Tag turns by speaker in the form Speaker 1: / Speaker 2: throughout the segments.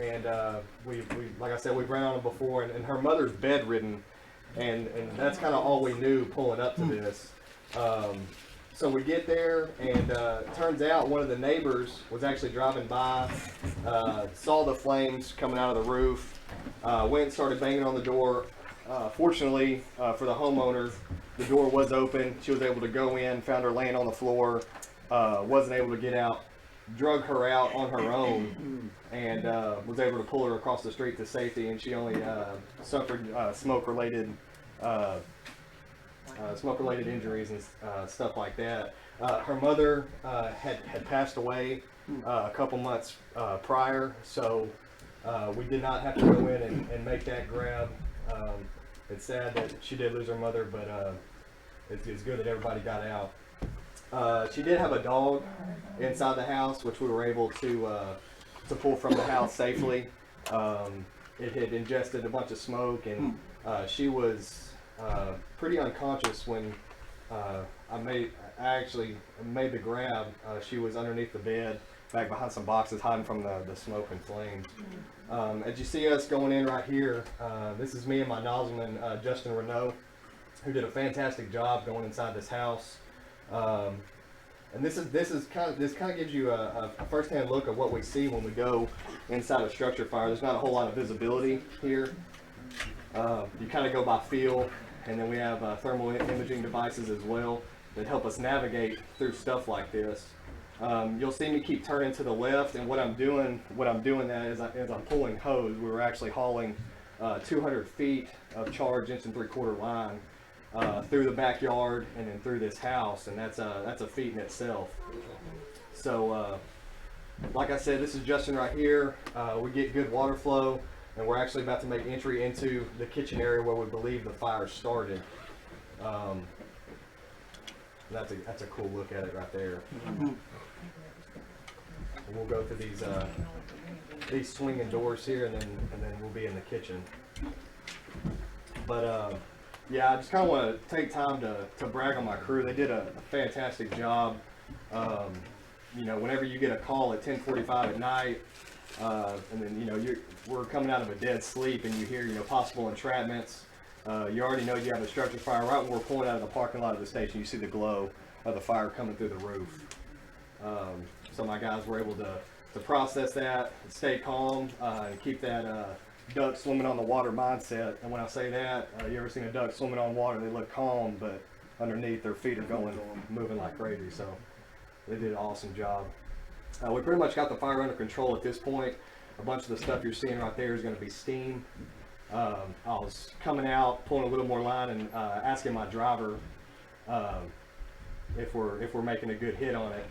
Speaker 1: and we like I said, we've ran on them before, and her mother's bedridden, and that's kind of all we knew pulling up to this. So we get there, and it turns out one of the neighbors was actually driving by, saw the flames coming out of the roof, went and started banging on the door. Fortunately for the homeowner, the door was open. She was able to go in, found her laying on the floor, wasn't able to get out, drug her out on her own, and was able to pull her across the street to safety, and she only suffered smoke-related injuries and stuff like that. Her mother had passed away a couple months prior, so we did not have to go in and make that grab. It's sad that she did lose her mother, but it's good that everybody got out. She did have a dog inside the house, which we were able to pull from the house safely. It had ingested a bunch of smoke, and she was pretty unconscious when I actually made the grab. She was underneath the bed, back behind some boxes, hiding from the smoke and flames. As you see us going in right here, this is me and my nozzleman, Justin Renault, who did a fantastic job going inside this house. And this kind of gives you a first-hand look at what we see when we go inside a structure fire. There's not a whole lot of visibility here. You kind of go by feel, and then we have thermal imaging devices as well that help us navigate through stuff like this. You'll see me keep turning to the left, and what I'm doing that is I'm pulling hose. We were actually hauling 200 feet of charged 1 3/4 line through the backyard and then through this house, and that's a feat in itself. So, like I said, this is Justin right here. We get good water flow, and we're actually about to make entry into the kitchen area where we believe the fire started. That's a cool look at it right there. And we'll go through these swinging doors here, and then we'll be in the kitchen. But yeah, I just kind of want to take time to brag on my crew. They did a fantastic job. You know, whenever you get a call at 10:45 at night, and then we're coming out of a dead sleep, and you hear possible entrapments. You already know you have a structure fire. Right when we're pulling out of the parking lot of the station, you see the glow of the fire coming through the roof. So my guys were able to process that, stay calm, and keep that duck swimming on the water mindset. And when I say that, you ever seen a duck swimming on water? They look calm, but underneath their feet are moving like crazy. So they did an awesome job. We pretty much got the fire under control at this point. A bunch of the stuff you're seeing right there is going to be steam. I was coming out, pulling a little more line, and asking my driver if we're making a good hit on it.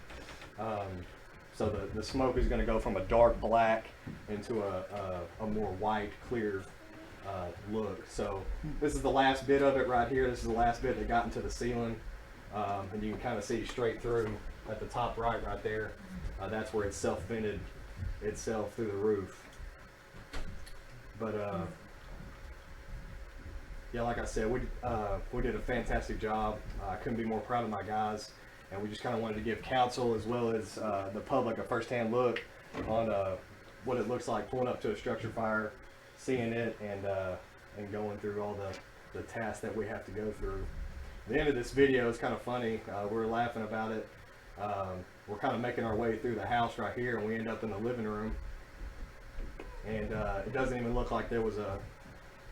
Speaker 1: So the smoke is going to go from a dark black into a more white, clear look. So this is the last bit of it right here. This is the last bit that got into the ceiling, and you can kind of see straight through at the top right there. That's where it self-vented itself through the roof. But yeah, like I said, we did a fantastic job. I couldn't be more proud of my guys, and we just kind of wanted to give council as well as the public a first-hand look on what it looks like pulling up to a structure fire, seeing it, and going through all the tasks that we have to go through. The end of this video is kind of funny. We were laughing about it. We're kind of making our way through the house right here, and we end up in the living room, and it doesn't even look like there was a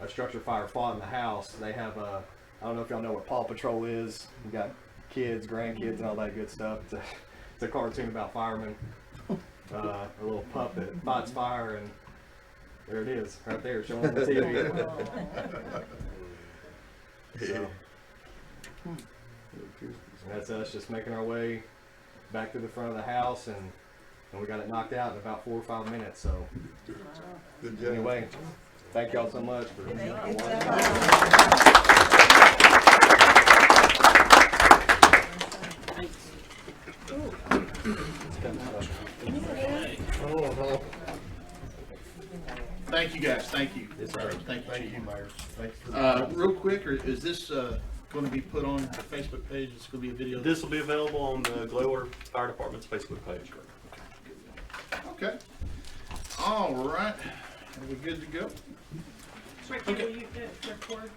Speaker 1: structure fire fought in the house. They have I don't know if y'all know what Paw Patrol is. You got kids, grandkids, and all that good stuff. It's a cartoon about firemen. A little pup that fights fire, and there it is, right there, showing on the TV. So, that's us just making our way back to the front of the house, and we got it knocked out in about 4 or 5 minutes. So,
Speaker 2: Good job.
Speaker 1: Anyway, thank y'all so much for watching.
Speaker 3: Thank you guys, thank you.
Speaker 1: Yes, sir.
Speaker 3: Thank you, Mayor.
Speaker 1: Thanks for
Speaker 3: Real quick, is this going to be put on the Facebook page? It's going to be a video?
Speaker 4: This will be available on the Gladewater Fire Department's Facebook page.
Speaker 3: Okay. All right, are we good to go?
Speaker 4: Ricky,
Speaker 3: Okay.
Speaker 4: will you hit record?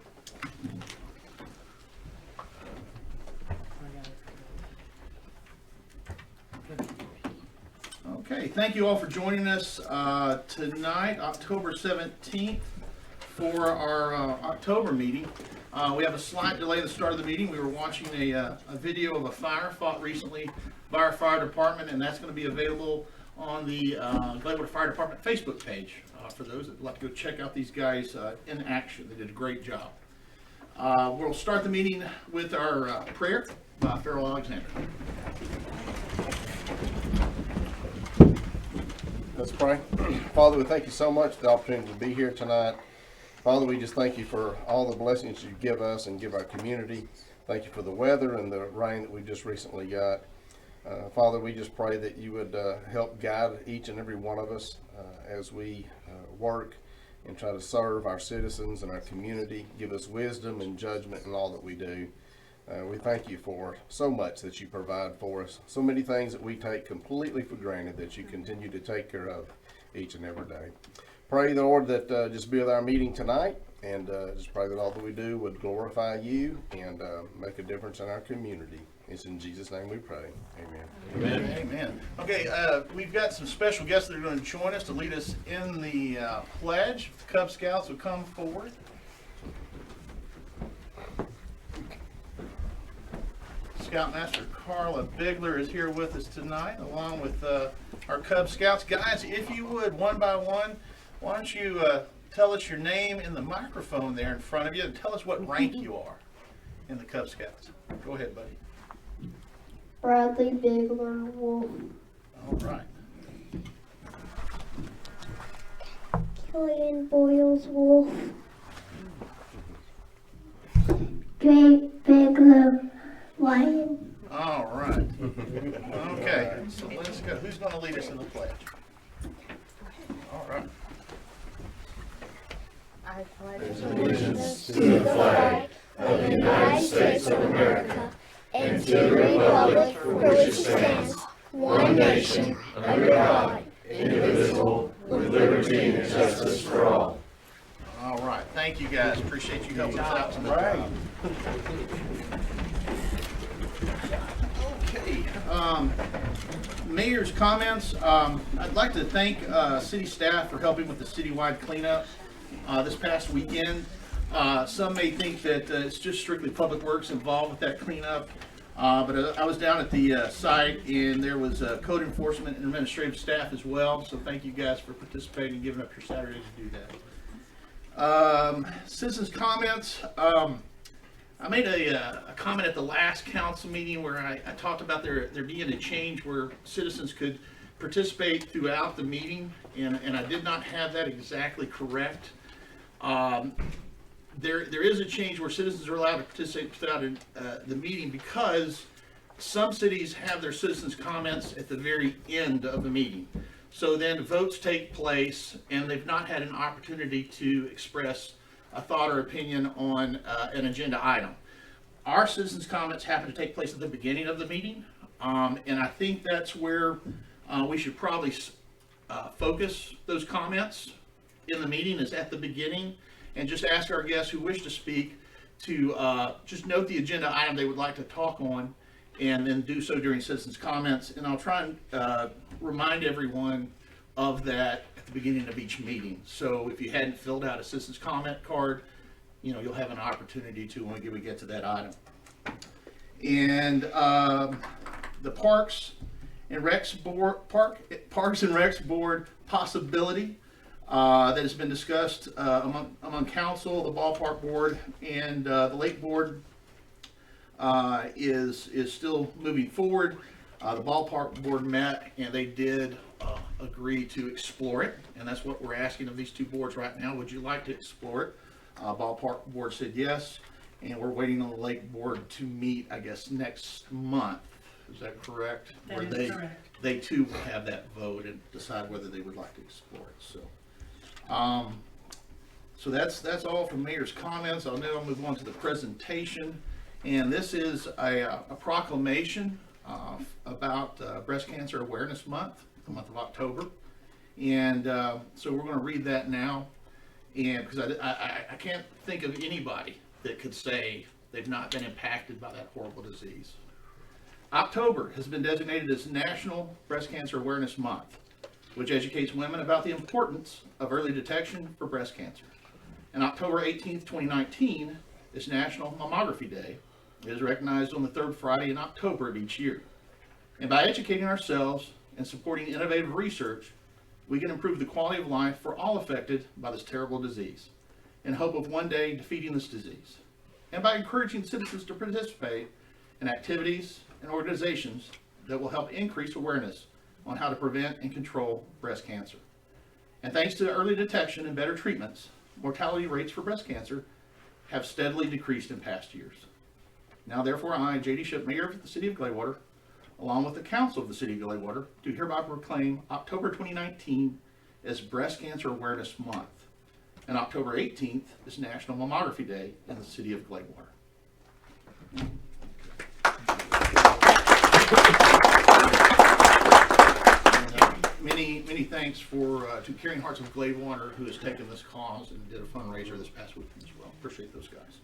Speaker 3: Okay, thank you all for joining us tonight, October 17th, for our October meeting. We have a slight delay at the start of the meeting. We were watching a video of a fire fought recently by our fire department, and that's going to be available on the Gladewater Fire Department Facebook page for those that would like to go check out these guys in action. They did a great job. We'll start the meeting with our prayer by Farrell Alexander.
Speaker 5: Let's pray. Father, we thank you so much for the opportunity to be here tonight. Father, we just thank you for all the blessings you give us and give our community. Thank you for the weather and the rain that we just recently got. Father, we just pray that you would help guide each and every one of us as we work and try to serve our citizens and our community. Give us wisdom and judgment in all that we do. We thank you for so much that you provide for us. So many things that we take completely for granted that you continue to take care of each and every day. Pray, Lord, that just be with our meeting tonight, and just pray that all that we do would glorify you and make a difference in our community. It's in Jesus' name we pray. Amen.
Speaker 3: Amen. Amen. Okay, we've got some special guests that are going to join us to lead us in the pledge. Cub Scouts will come forward. Scoutmaster Carla Bigler is here with us tonight, along with our Cub Scouts. Guys, if you would, one by one, why don't you tell us your name in the microphone there in front of you, and tell us what rank you are in the Cub Scouts. Go ahead, buddy.
Speaker 6: Bradley Bigler Wolf.
Speaker 3: All right.
Speaker 6: Killian Boyles Wolf. Drake Bigler Lion.
Speaker 3: All right. Okay, so let's go. Who's going to lead us in the pledge? All right.
Speaker 4: I pledge
Speaker 7: Allegiance to the flag of the United States of America and to the republic for which it stands, one nation, under God, indivisible, with liberty and justice for all.
Speaker 3: All right. Thank you, guys. Appreciate you helping us out tonight. Okay. Mayor's comments. I'd like to thank city staff for helping with the citywide cleanup this past weekend. Some may think that it's just strictly Public Works involved with that cleanup, but I was down at the site, and there was code enforcement and administrative staff as well. So thank you guys for participating and giving up your Saturday to do that. Citizens' comments. I made a comment at the last council meeting where I talked about there being a change where citizens could participate throughout the meeting, and I did not have that exactly correct. There is a change where citizens are allowed to participate throughout the meeting, because some cities have their citizens' comments at the very end of the meeting. So then votes take place, and they've not had an opportunity to express a thought or opinion on an agenda item. Our citizens' comments happen to take place at the beginning of the meeting, and I think that's where we should probably focus those comments in the meeting, is at the beginning, and just ask our guests who wish to speak to just note the agenda item they would like to talk on, and then do so during citizens' comments. And I'll try and remind everyone of that at the beginning of each meeting. So if you hadn't filled out a citizens' comment card, you'll have an opportunity to when we get to that item. And the Parks and Recs Board possibility that has been discussed among council, the ballpark board, and the lake board is still moving forward. The ballpark board met, and they did agree to explore it, and that's what we're asking of these two boards right now. Would you like to explore it? Ballpark board said yes, and we're waiting on the lake board to meet, I guess, next month. Is that correct?
Speaker 4: That
Speaker 3: Where
Speaker 4: is correct.
Speaker 3: They too will have that vote and decide whether they would like to explore it. So that's all from Mayor's comments. I'll now move on to the presentation, and this is a proclamation about Breast Cancer Awareness Month, the month of October. And so we're going to read that now, and because I can't think of anybody that could say they've not been impacted by that horrible disease. October has been designated as National Breast Cancer Awareness Month, which educates women about the importance of early detection for breast cancer. And October 18th, 2019 is National Mammography Day. It is recognized on the third Friday in October of each year. And by educating ourselves and supporting innovative research, we can improve the quality of life for all affected by this terrible disease, in hope of one day defeating this disease. And by encouraging citizens to participate in activities and organizations that will help increase awareness on how to prevent and control breast cancer. And thanks to early detection and better treatments, mortality rates for breast cancer have steadily decreased in past years. Now therefore I, J.D. Shipp, Mayor of the City of Gladewater, along with the Council of the City of Gladewater, do hereby proclaim October 2019 as Breast Cancer Awareness Month. And October 18th is National Mammography Day in the City of Gladewater. Many thanks to Caring Hearts of Gladewater, who has taken this cause and did a fundraiser this past weekend as well. Appreciate those guys.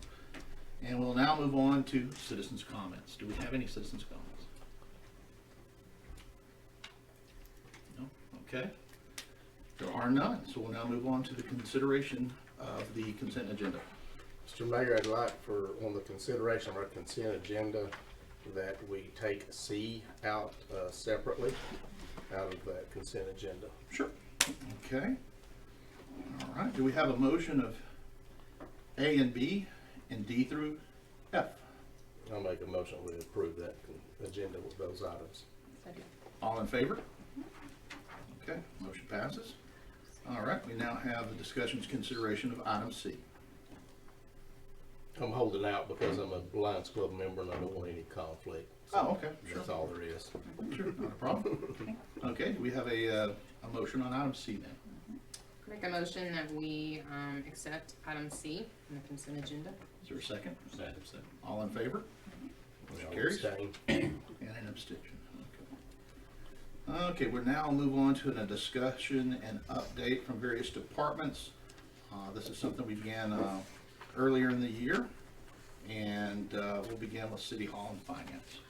Speaker 3: And we'll now move on to citizens' comments. Do we have any citizens' comments? No? Okay. There are none, so we'll now move on to the consideration of the consent agenda.
Speaker 5: Mr. Mayor, I'd like for, on the consideration of our consent agenda, that we take C out separately out of that consent agenda.
Speaker 3: Sure. Okay. All right. Do we have a motion of A and B and D through F?
Speaker 5: I'll make a motion we approve that agenda with those items.
Speaker 3: All in favor? Okay. Motion passes. All right. We now have the discussion's consideration of item C.
Speaker 5: I'm holding out because I'm a Lions Club member and I don't want any conflict.
Speaker 3: Oh, okay. Sure.
Speaker 5: That's all there is.
Speaker 3: Sure. Not a problem. Okay. We have a motion on item C then.
Speaker 8: Make a motion that we accept item C in the consent agenda.
Speaker 3: Is there a second? Second. All in favor? Motion
Speaker 5: I'll
Speaker 3: carries.
Speaker 5: abstain.
Speaker 3: And an abstention. Okay, we'll now move on to a discussion and update from various departments. This is something we began earlier in the year, and we'll begin with City Hall and Finance.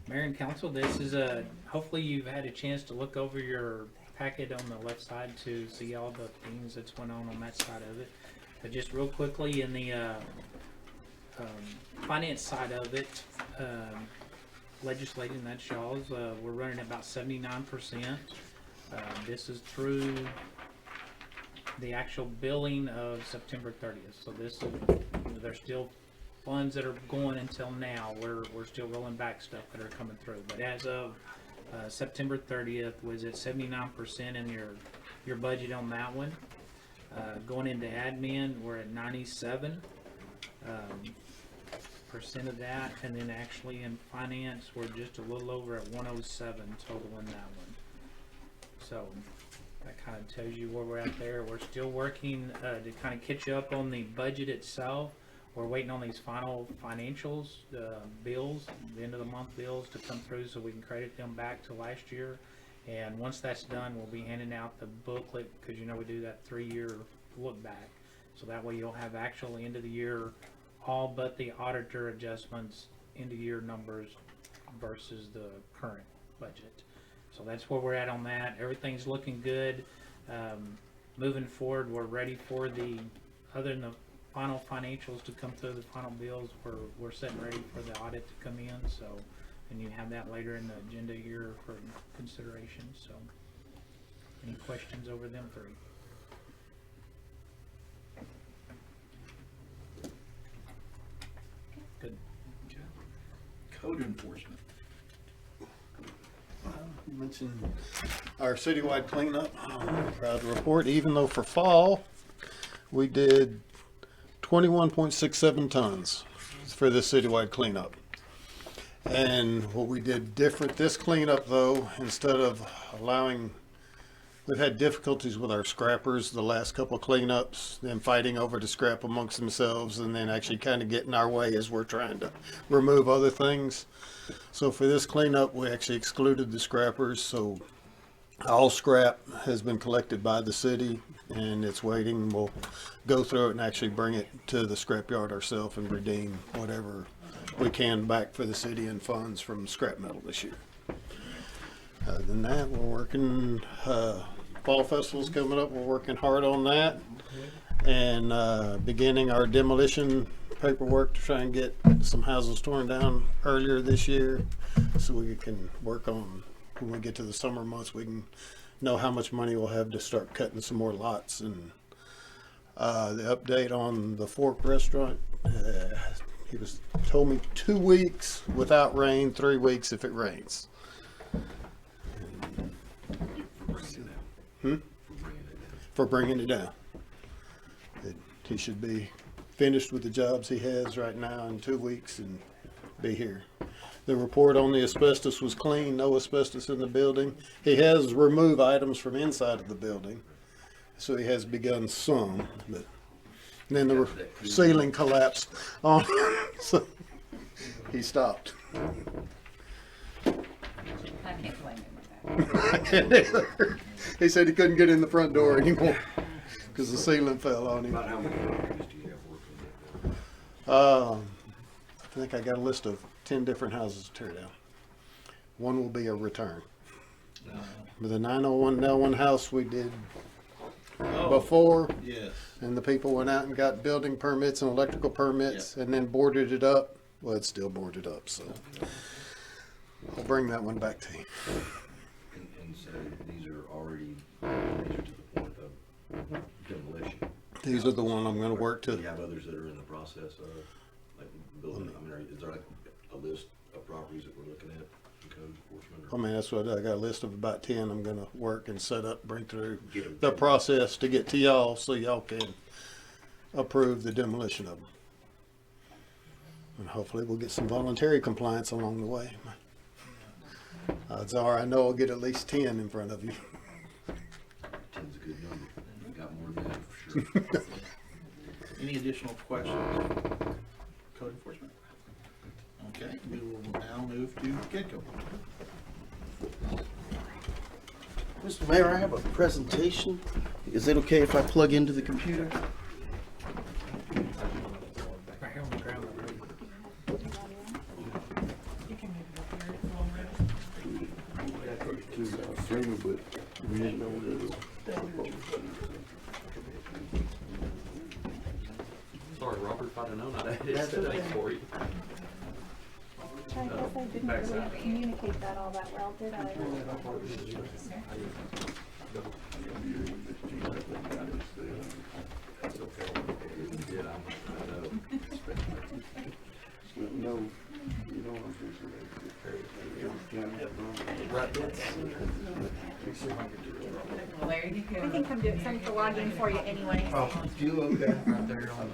Speaker 9: Mayor and Council, this is hopefully you've had a chance to look over your packet on the left side to see all the things that's went on that side of it. But just real quickly in the finance side of it, legislating, that's y'all's, we're running about 79%. This is through the actual billing of September 30th. So this, there's still funds that are going until now. We're still rolling back stuff that are coming through. But as of September 30th, was at 79% in your budget on that one. Going into admin, we're at 97% of that, and then actually in finance, we're just a little over at 107 total in that one. So that kind of tells you where we're at there. We're still working to kind of catch up on the budget itself. We're waiting on these final financials, bills, the end of the month bills to come through so we can credit them back to last year. And once that's done, we'll be handing out the booklet, because you know we do that 3-year look back. So that way you'll have actual end of the year, all but the auditor adjustments, end of year numbers versus the current budget. So that's where we're at on that. Everything's looking good. Moving forward, we're ready for other than the final financials to come through, the final bills, we're setting ready for the audit to come in. So, and you have that later in the agenda here for consideration. So, any questions over them three? Good.
Speaker 3: Code enforcement.
Speaker 2: You mentioned our citywide cleanup. I'm proud to report, even though for fall, we did 21.67 tons for this citywide cleanup. And what we did different this cleanup, though, instead of allowing We've had difficulties with our scrappers the last couple of cleanups, them fighting over the scrap amongst themselves and then actually kind of getting our way as we're trying to remove other things. So for this cleanup, we actually excluded the scrappers. So all scrap has been collected by the city and it's waiting. We'll go through it and actually bring it to the scrapyard ourselves and redeem whatever we can back for the city and funds from scrap metal this year. Other than that, we're working, fall festival's coming up, we're working hard on that. And beginning our demolition paperwork to try and get some houses torn down earlier this year so we can work on, when we get to the summer months, we can know how much money we'll have to start cutting some more lots. And the update on the Fork restaurant, he told me 2 weeks without rain, 3 weeks if it rains. For bringing it down. He should be finished with the jobs he has right now in 2 weeks and be here. The report on the asbestos was clean, no asbestos in the building. He has removed items from inside of the building, so he has begun some, but then the ceiling collapsed on him, so he stopped.
Speaker 8: I can't blame him with that.
Speaker 2: I can't either. He said he couldn't get in the front door anymore because the ceiling fell on him.
Speaker 10: About how many properties do you have working on that?
Speaker 2: I think I got a list of 10 different houses to tear down. One will be a return. With the 901 house we did before,
Speaker 3: Yes.
Speaker 2: and the people went out and got building permits and electrical permits and then boarded it up. Well, it's still boarded up, so I'll bring that one back to you.
Speaker 10: And so these are already, these are to the point of demolition.
Speaker 2: These are the one I'm going to work
Speaker 10: Do
Speaker 2: to.
Speaker 10: you have others that are in the process of, like, building, I mean, is there like a list of properties that we're looking at for code enforcement?
Speaker 2: I mean, that's what I got a list of about 10 I'm going to work and set up, bring through
Speaker 10: Get 'em
Speaker 2: the
Speaker 10: done.
Speaker 2: process to get to y'all so y'all can approve the demolition of them. And hopefully we'll get some voluntary compliance along the way. Odds are I know I'll get at least 10 in front of you.
Speaker 10: 10's a good number. You got more than that for sure.
Speaker 3: Any additional questions? Code enforcement? Okay, we will now move to Gecko.
Speaker 11: Mr. Mayor, I have a presentation. Is it okay if I plug into the computer?
Speaker 9: Right here on the ground.
Speaker 11: We didn't know what it was.
Speaker 12: Sorry, Robert, if I'd have known, I'd have had it today for you.
Speaker 4: I guess I didn't really communicate that all that well, did I?
Speaker 11: No, you don't want to
Speaker 8: Well, there you go.
Speaker 4: I think I'm doing something to log in for you anyway.
Speaker 11: you okay?
Speaker 12: Right there on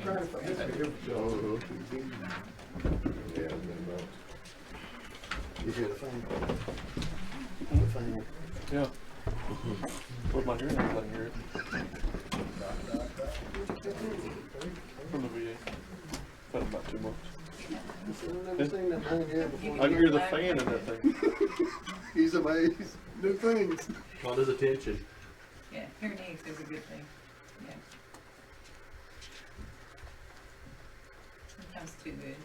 Speaker 2: You hear the phone?
Speaker 12: Yeah. With my hearing, I can hear it. From the VA. Been about 2 months.
Speaker 2: I've never seen that thing here before.
Speaker 12: I can hear the fan in that thing.
Speaker 2: He's amazed. New things.
Speaker 12: Caught his attention.
Speaker 8: Yeah, hearing aids is a good thing. Yeah. Sometimes too good.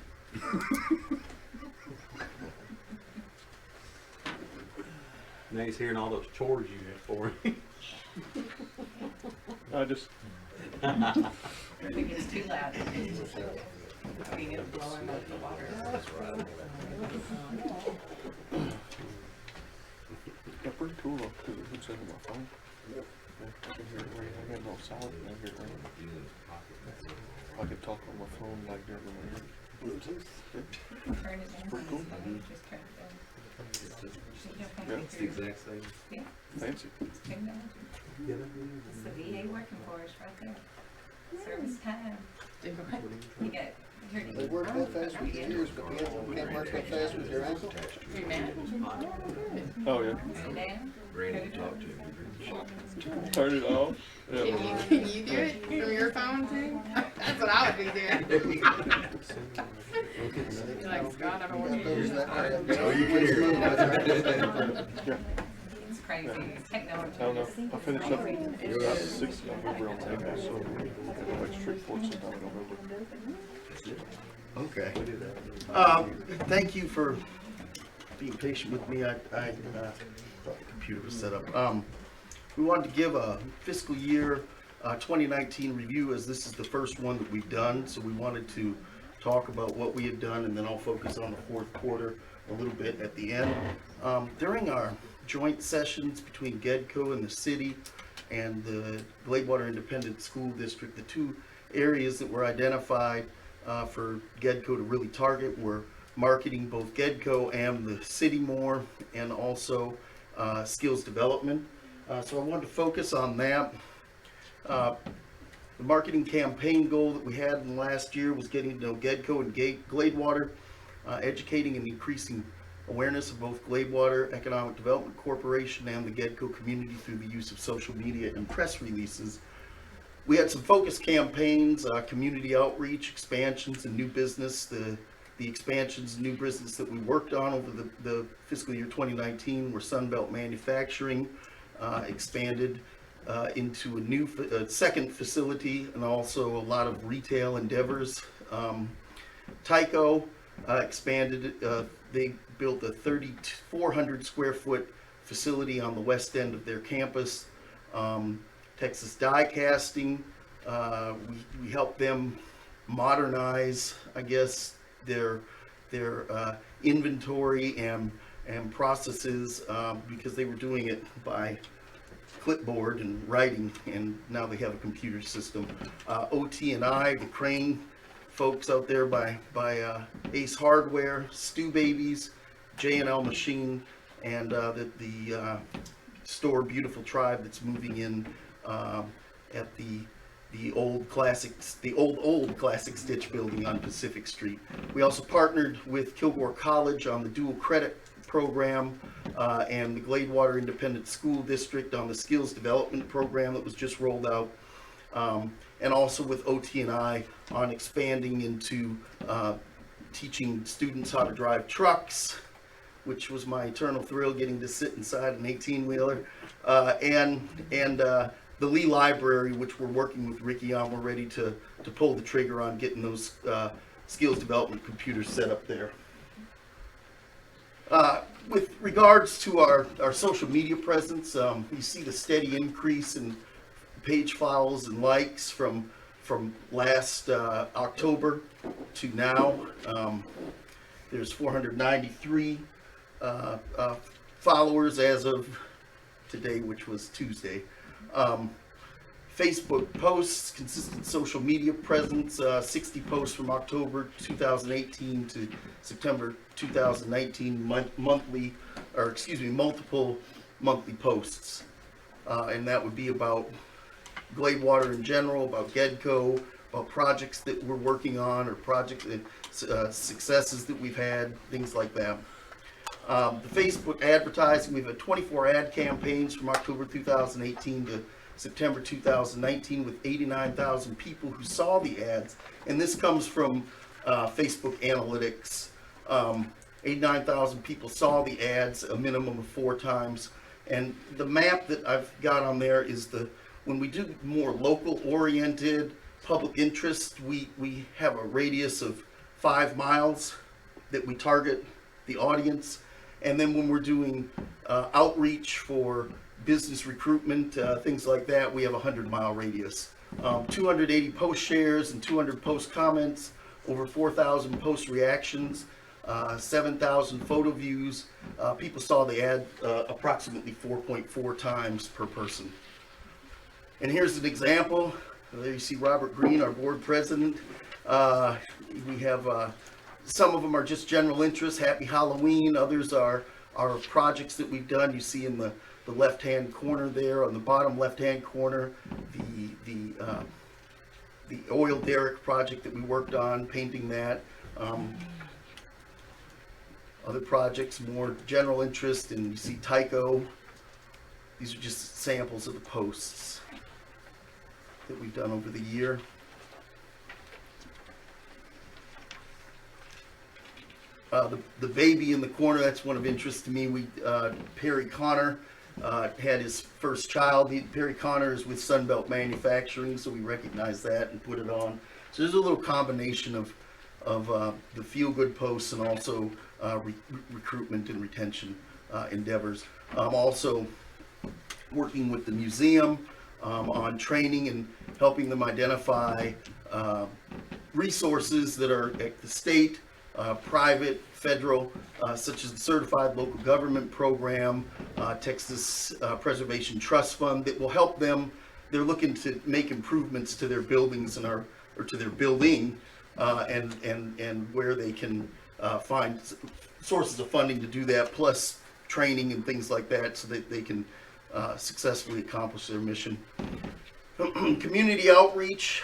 Speaker 12: Now he's hearing all those chores you had for him. I just.
Speaker 8: If it gets too loud, being able to blow him up the water.
Speaker 12: Yeah, pretty cool though, because it hooks into my phone. Yeah, I can hear it ring. I got it on solid and I hear it ring. I could talk on my phone like during the rain.
Speaker 11: Bluetooth?
Speaker 8: Turn it down.
Speaker 12: pretty cool.
Speaker 8: Just turn it down.
Speaker 12: Yeah, it's the exact same.
Speaker 8: Yeah,
Speaker 12: Fancy.
Speaker 8: it's technology. It's the VA working for us right there. Service time. You got, here,
Speaker 2: They work that fast with your ears, but you can't work that fast with your ankle.
Speaker 8: you mad?
Speaker 12: Oh, yeah.
Speaker 8: Sit down.
Speaker 10: Randy talked to him.
Speaker 12: Turn it off. Yeah.
Speaker 7: Can you do it from your phone too? That's what I would be doing. You're like, Scott, I don't want to use that.
Speaker 5: Oh, you can hear it.
Speaker 8: It's crazy. It's technology.
Speaker 12: I don't know. I finished up about 6th November on April, so like street court sometime in November.
Speaker 11: Okay. Thank you for being patient with me. I thought the computer was set up. We wanted to give a fiscal year 2019 review, as this is the first one that we've done. So we wanted to talk about what we had done, and then I'll focus on the fourth quarter a little bit at the end. During our joint sessions between GEDCO and the city and the Gladewater Independent School District, the two areas that were identified for GEDCO to really target were marketing both GEDCO and the city more, and also skills development. So I wanted to focus on that. The marketing campaign goal that we had in the last year was getting to know GEDCO and Gladewater, educating and increasing awareness of both Gladewater Economic Development Corporation and the GEDCO community through the use of social media and press releases. We had some focus campaigns, community outreach, expansions, and new business. The expansions and new business that we worked on over the fiscal year 2019 were Sunbelt Manufacturing, expanded into a new second facility, and also a lot of retail endeavors. Tyco expanded, they built a 3,400 square foot facility on the west end of their campus. Texas Die Casting, we helped them modernize, I guess, their inventory and processes, because they were doing it by clipboard and writing, and now they have a computer system. OT&I, the crane folks out there by Ace Hardware, Stew Babies, J&L Machine, and the store Beautiful Tribe that's moving in at the old classic Stitch building on Pacific Street. We also partnered with Kilgore College on the dual credit program, and the Gladewater Independent School District on the skills development program that was just rolled out, and also with OT&I on expanding into teaching students how to drive trucks, which was my eternal thrill, getting to sit inside an 18-wheeler, and the Lee Library, which we're working with Ricky on. We're ready to pull the trigger on getting those skills development computers set up there. With regards to our social media presence, you see the steady increase in page follows and likes from last October to now. There's 493 followers as of today, which was Tuesday. Facebook posts, consistent social media presence, 60 posts from October 2018 to September 2019, multiple monthly posts. And that would be about Gladewater in general, about GEDCO, about projects that we're working on, or project successes that we've had, things like that. The Facebook advertising, we've had 24 ad campaigns from October 2018 to September 2019 with 89,000 people who saw the ads. And this comes from Facebook analytics. 89,000 people saw the ads a minimum of 4 times. And the map that I've got on there is when we do more local oriented public interest, we have a radius of 5 miles that we target the audience. And then when we're doing outreach for business recruitment, things like that, we have a 100-mile radius. 280 post shares and 200 post comments, over 4,000 post reactions, 7,000 photo views. People saw the ad approximately 4.4 times per person. And here's an example. There you see Robert Green, our board president. We have some of them are just general interest, Happy Halloween. Others are projects that we've done. You see in the left-hand corner there, on the bottom left-hand corner, the oil derrick project that we worked on, painting that. other projects, more general interest, and you see Tyco. These are just samples of the posts that we've done over the year. The baby in the corner, that's one of interest to me. Perry Connor had his first child. Perry Connor is with Sunbelt Manufacturing, so we recognize that and put it on. So there's a little combination of the feel-good posts and also recruitment and retention endeavors. I'm also working with the museum on training and helping them identify resources that are at the state, private, federal, such as the Certified Local Government Program, Texas Preservation Trust Fund, that will help them. They're looking to make improvements to their buildings or to their building, and where they can find sources of funding to do that, plus training and things like that, so that they can successfully accomplish their mission. Community outreach.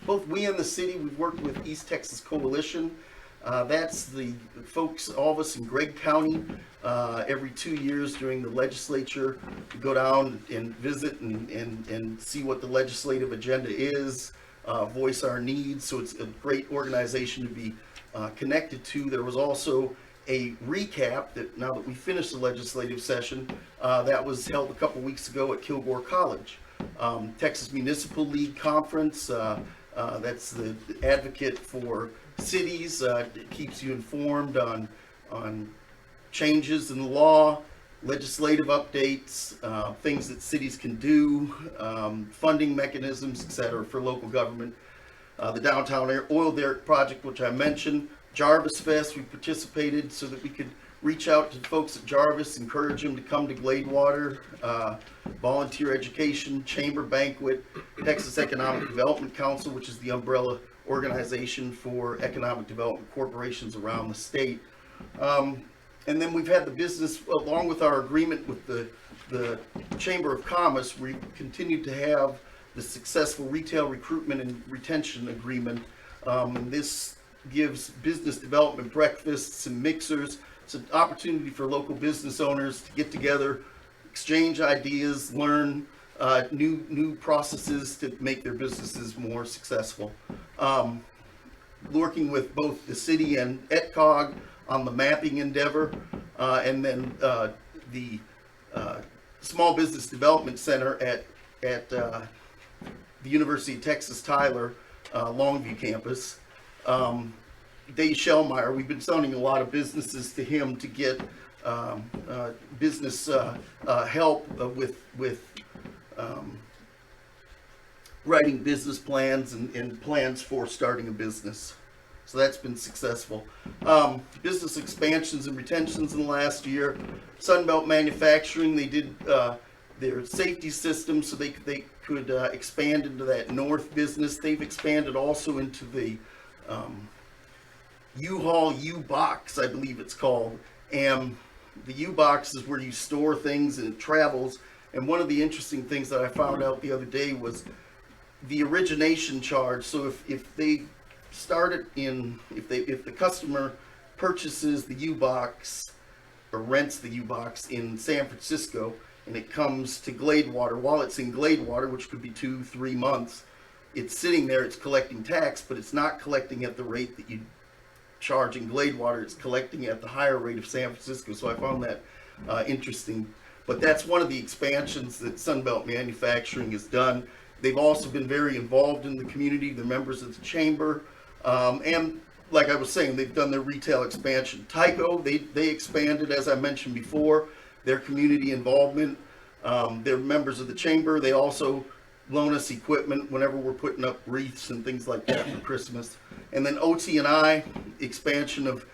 Speaker 11: Both we and the city, we've worked with East Texas Coalition. That's the folks, all of us in Gregg County, every 2 years during the legislature, we go down and visit and see what the legislative agenda is, voice our needs. So it's a great organization to be connected to. There was also a recap that now that we finished the legislative session, that was held a couple weeks ago at Kilgore College. Texas Municipal League Conference, that's the advocate for cities. It keeps you informed on changes in the law, legislative updates, things that cities can do, funding mechanisms, etc. for local government. The Downtown Oil Derrick Project, which I mentioned, Jarvis Fest, we participated so that we could reach out to folks at Jarvis, encourage them to come to Gladewater, volunteer education, chamber banquet, Texas Economic Development Council, which is the umbrella organization for economic development corporations around the state. And then we've had the business, along with our agreement with the Chamber of Commerce, we continue to have the successful retail recruitment and retention agreement. And this gives business development breakfasts and mixers. It's an opportunity for local business owners to get together, exchange ideas, learn new processes to make their businesses more successful. Working with both the city and ETCOG on the mapping endeavor, and then the Small Business Development Center at the University of Texas Tyler Longview campus. Dave Shellmeyer, we've been sending a lot of businesses to him to get business help with writing business plans and plans for starting a business. So that's been successful. Business expansions and retentions in the last year. Sunbelt Manufacturing, they did their safety system so they could expand into that north business. They've expanded also into the U-Haul U-Box, I believe it's called. And the U-Box is where you store things and it travels. And one of the interesting things that I found out the other day was the origination charge. So if they start it if the customer purchases the U-Box or rents the U-Box in San Francisco and it comes to Gladewater, while it's in Gladewater, which could be 2-3 months, it's sitting there, it's collecting tax, but it's not collecting at the rate that you charge in Gladewater. It's collecting at the higher rate of San Francisco. So I found that interesting. But that's one of the expansions that Sunbelt Manufacturing has done. They've also been very involved in the community. They're members of the chamber. And like I was saying, they've done their retail expansion. Tyco, they expanded, as I mentioned before, their community involvement. They're members of the chamber. They also loan us equipment whenever we're putting up wreaths and things like that for Christmas. And then OT&I, expansion of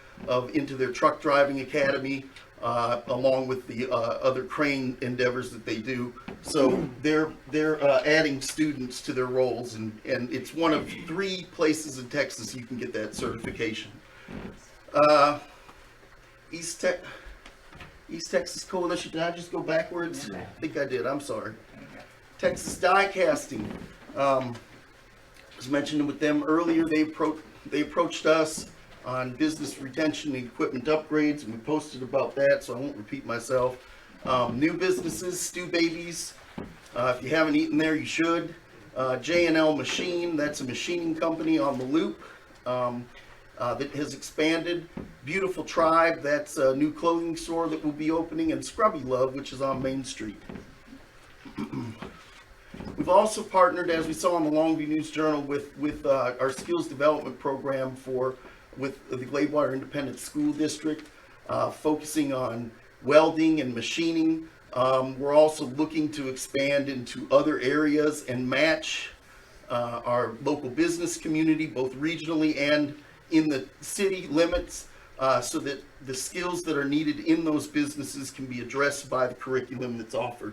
Speaker 11: into their truck driving academy, along with the other crane endeavors that they do. So they're adding students to their roles, and it's one of 3 places in Texas you can get that certification. East Texas Coalition, did I just go backwards? I think I did, I'm sorry. Texas Die Casting, was mentioned with them earlier. They approached us. on business retention and equipment upgrades, and we posted about that, so I won't repeat myself. New businesses, Stew Babies. If you haven't eaten there, you should. J&L Machine, that's a machining company on the Loop that has expanded. Beautiful Tribe, that's a new clothing store that will be opening, and Scrubby Love, which is on Main Street. We've also partnered, as we saw in the Longview News Journal, with our skills development program with the Gladewater Independent School District, focusing on welding and machining. We're also looking to expand into other areas and match our local business community, both regionally and in the city limits, so that the skills that are needed in those businesses can be addressed by the curriculum that's offered.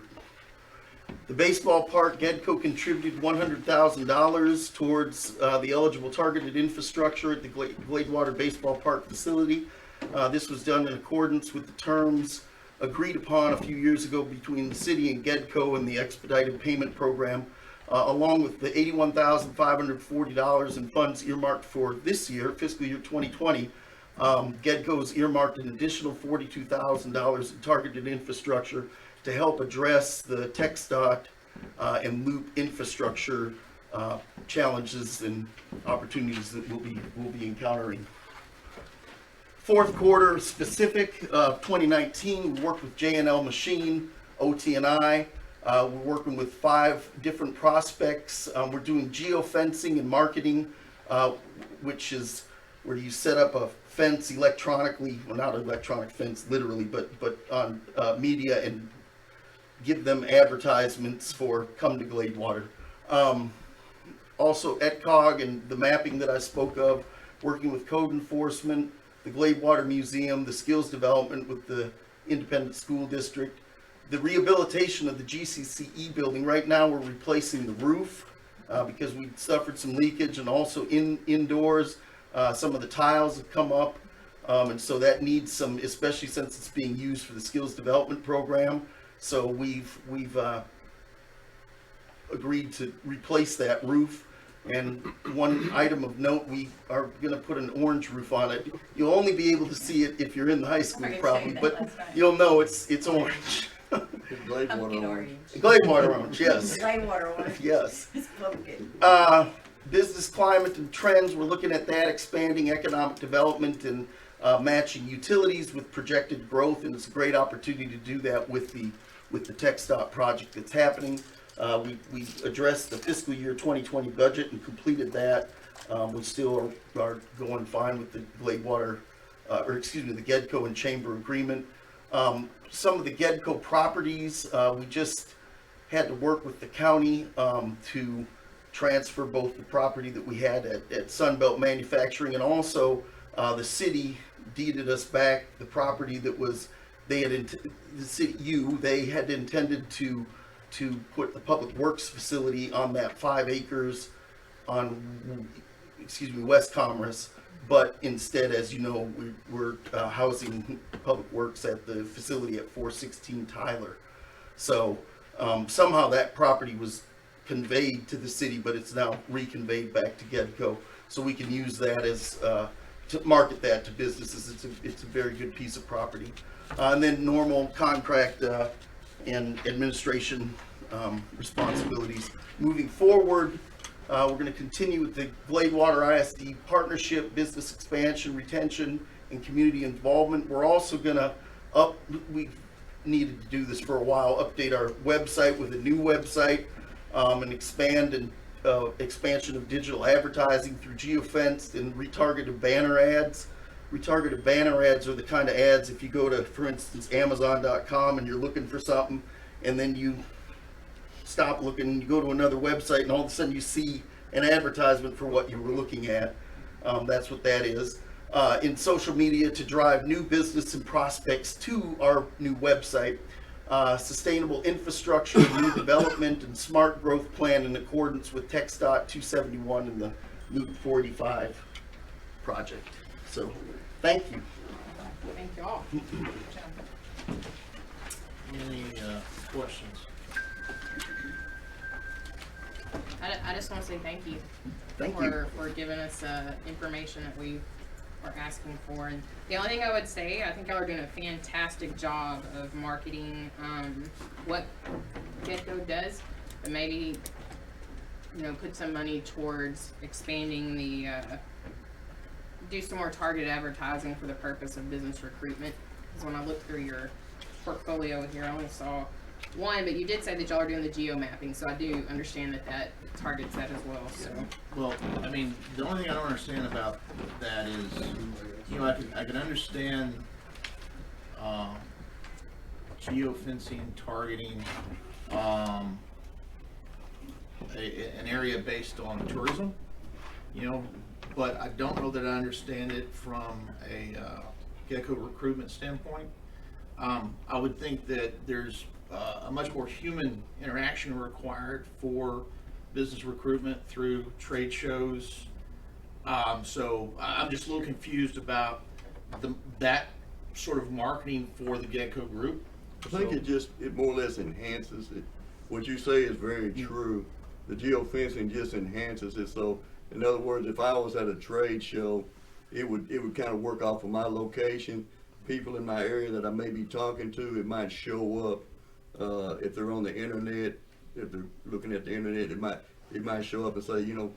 Speaker 11: The baseball park, GEDCO contributed $100,000 towards the eligible targeted infrastructure at the Gladewater Baseball Park facility. This was done in accordance with the terms agreed upon a few years ago between the city and GEDCO and the expedited payment program, along with the $81,540 in funds earmarked for this year, fiscal year 2020. GEDCO has earmarked an additional $42,000 in targeted infrastructure to help address the TxDOT and Loop infrastructure challenges and opportunities that we'll be encountering. Fourth quarter specific of 2019, we worked with J&L Machine, OT&I. We're working with 5 different prospects. We're doing geofencing and marketing, which is where you set up a fence electronically, well, not an electronic fence literally, but on media, and give them advertisements for come to Gladewater. Also ETCOG and the mapping that I spoke of, working with code enforcement, the Gladewater Museum, the skills development with the Independent School District, the rehabilitation of the GCCE building. Right now we're replacing the roof because we suffered some leakage, and also indoors some of the tiles have come up, and so that needs some, especially since it's being used for the skills development program. So we've agreed to replace that roof. And one item of note, we are going to put an orange roof on it. You'll only be able to see it if you're in the high school probably, but you'll know it's orange.
Speaker 10: Gladewater orange.
Speaker 11: Gladewater orange, yes.
Speaker 8: Gladewater orange.
Speaker 11: Yes.
Speaker 8: It's pumpkin.
Speaker 11: Business climate and trends, we're looking at that, expanding economic development and matching utilities with projected growth, and it's a great opportunity to do that with the TxDOT project that's happening. We addressed the fiscal year 2020 budget and completed that. We still are going fine with the Gladewater, the GEDCO and Chamber agreement. Some of the GEDCO properties, we just had to work with the county to transfer both the property that we had at Sunbelt Manufacturing, and also the city deeded us back the property that was, they had intended to put the public works facility on that 5 acres on, West Commerce, but instead, as you know, we're housing public works at the facility at 416 Tyler. So somehow that property was conveyed to the city, but it's now reconveyed back to GEDCO, so we can use that as to market that to businesses. It's a very good piece of property. And then normal contract and administration responsibilities. Moving forward, we're going to continue with the Gladewater ISD partnership, business expansion, retention, and community involvement. We're also going to we've needed to do this for a while, update our website with a new website, and expansion of digital advertising through geofenced and retargeted banner ads. Retargeted banner ads are the kind of ads, if you go to, for instance, Amazon.com and you're looking for something, and then you stop looking and you go to another website, and all of a sudden you see an advertisement for what you were looking at. That's what that is. In social media to drive new business and prospects to our new website. Sustainable infrastructure, new development, and smart growth plan in accordance with TxDOT 271 and the Loop 485 project. So, thank you.
Speaker 13: Thank you all.
Speaker 12: Any questions?
Speaker 13: I just want to say thank you
Speaker 11: Thank you.
Speaker 13: for giving us information that we are asking for. And the only thing I would say, I think y'all are doing a fantastic job of marketing what Getco does, but maybe, you know, put some money towards expanding the, do some more targeted advertising for the purpose of business recruitment. Because when I looked through your portfolio here, I only saw one, but you did say that y'all are doing the geo mapping, so I do understand that that targets that as well. So,
Speaker 3: Well, I mean, the only thing I don't understand about that is, you know, I can understand geofencing, targeting an area based on tourism, you know, but I don't know that I understand it from a Gecko recruitment standpoint. I would think that there's a much more human interaction required for business recruitment through trade shows. So I'm just a little confused about that sort of marketing for the Gecko group.
Speaker 14: I think it more or less enhances it. What you say is very true. The geofencing just enhances it. So in other words, if I was at a trade show, it would kind of work off of my location. People in my area that I may be talking to, it might show up. If they're on the internet, if they're looking at the internet, it might show up and say, you know,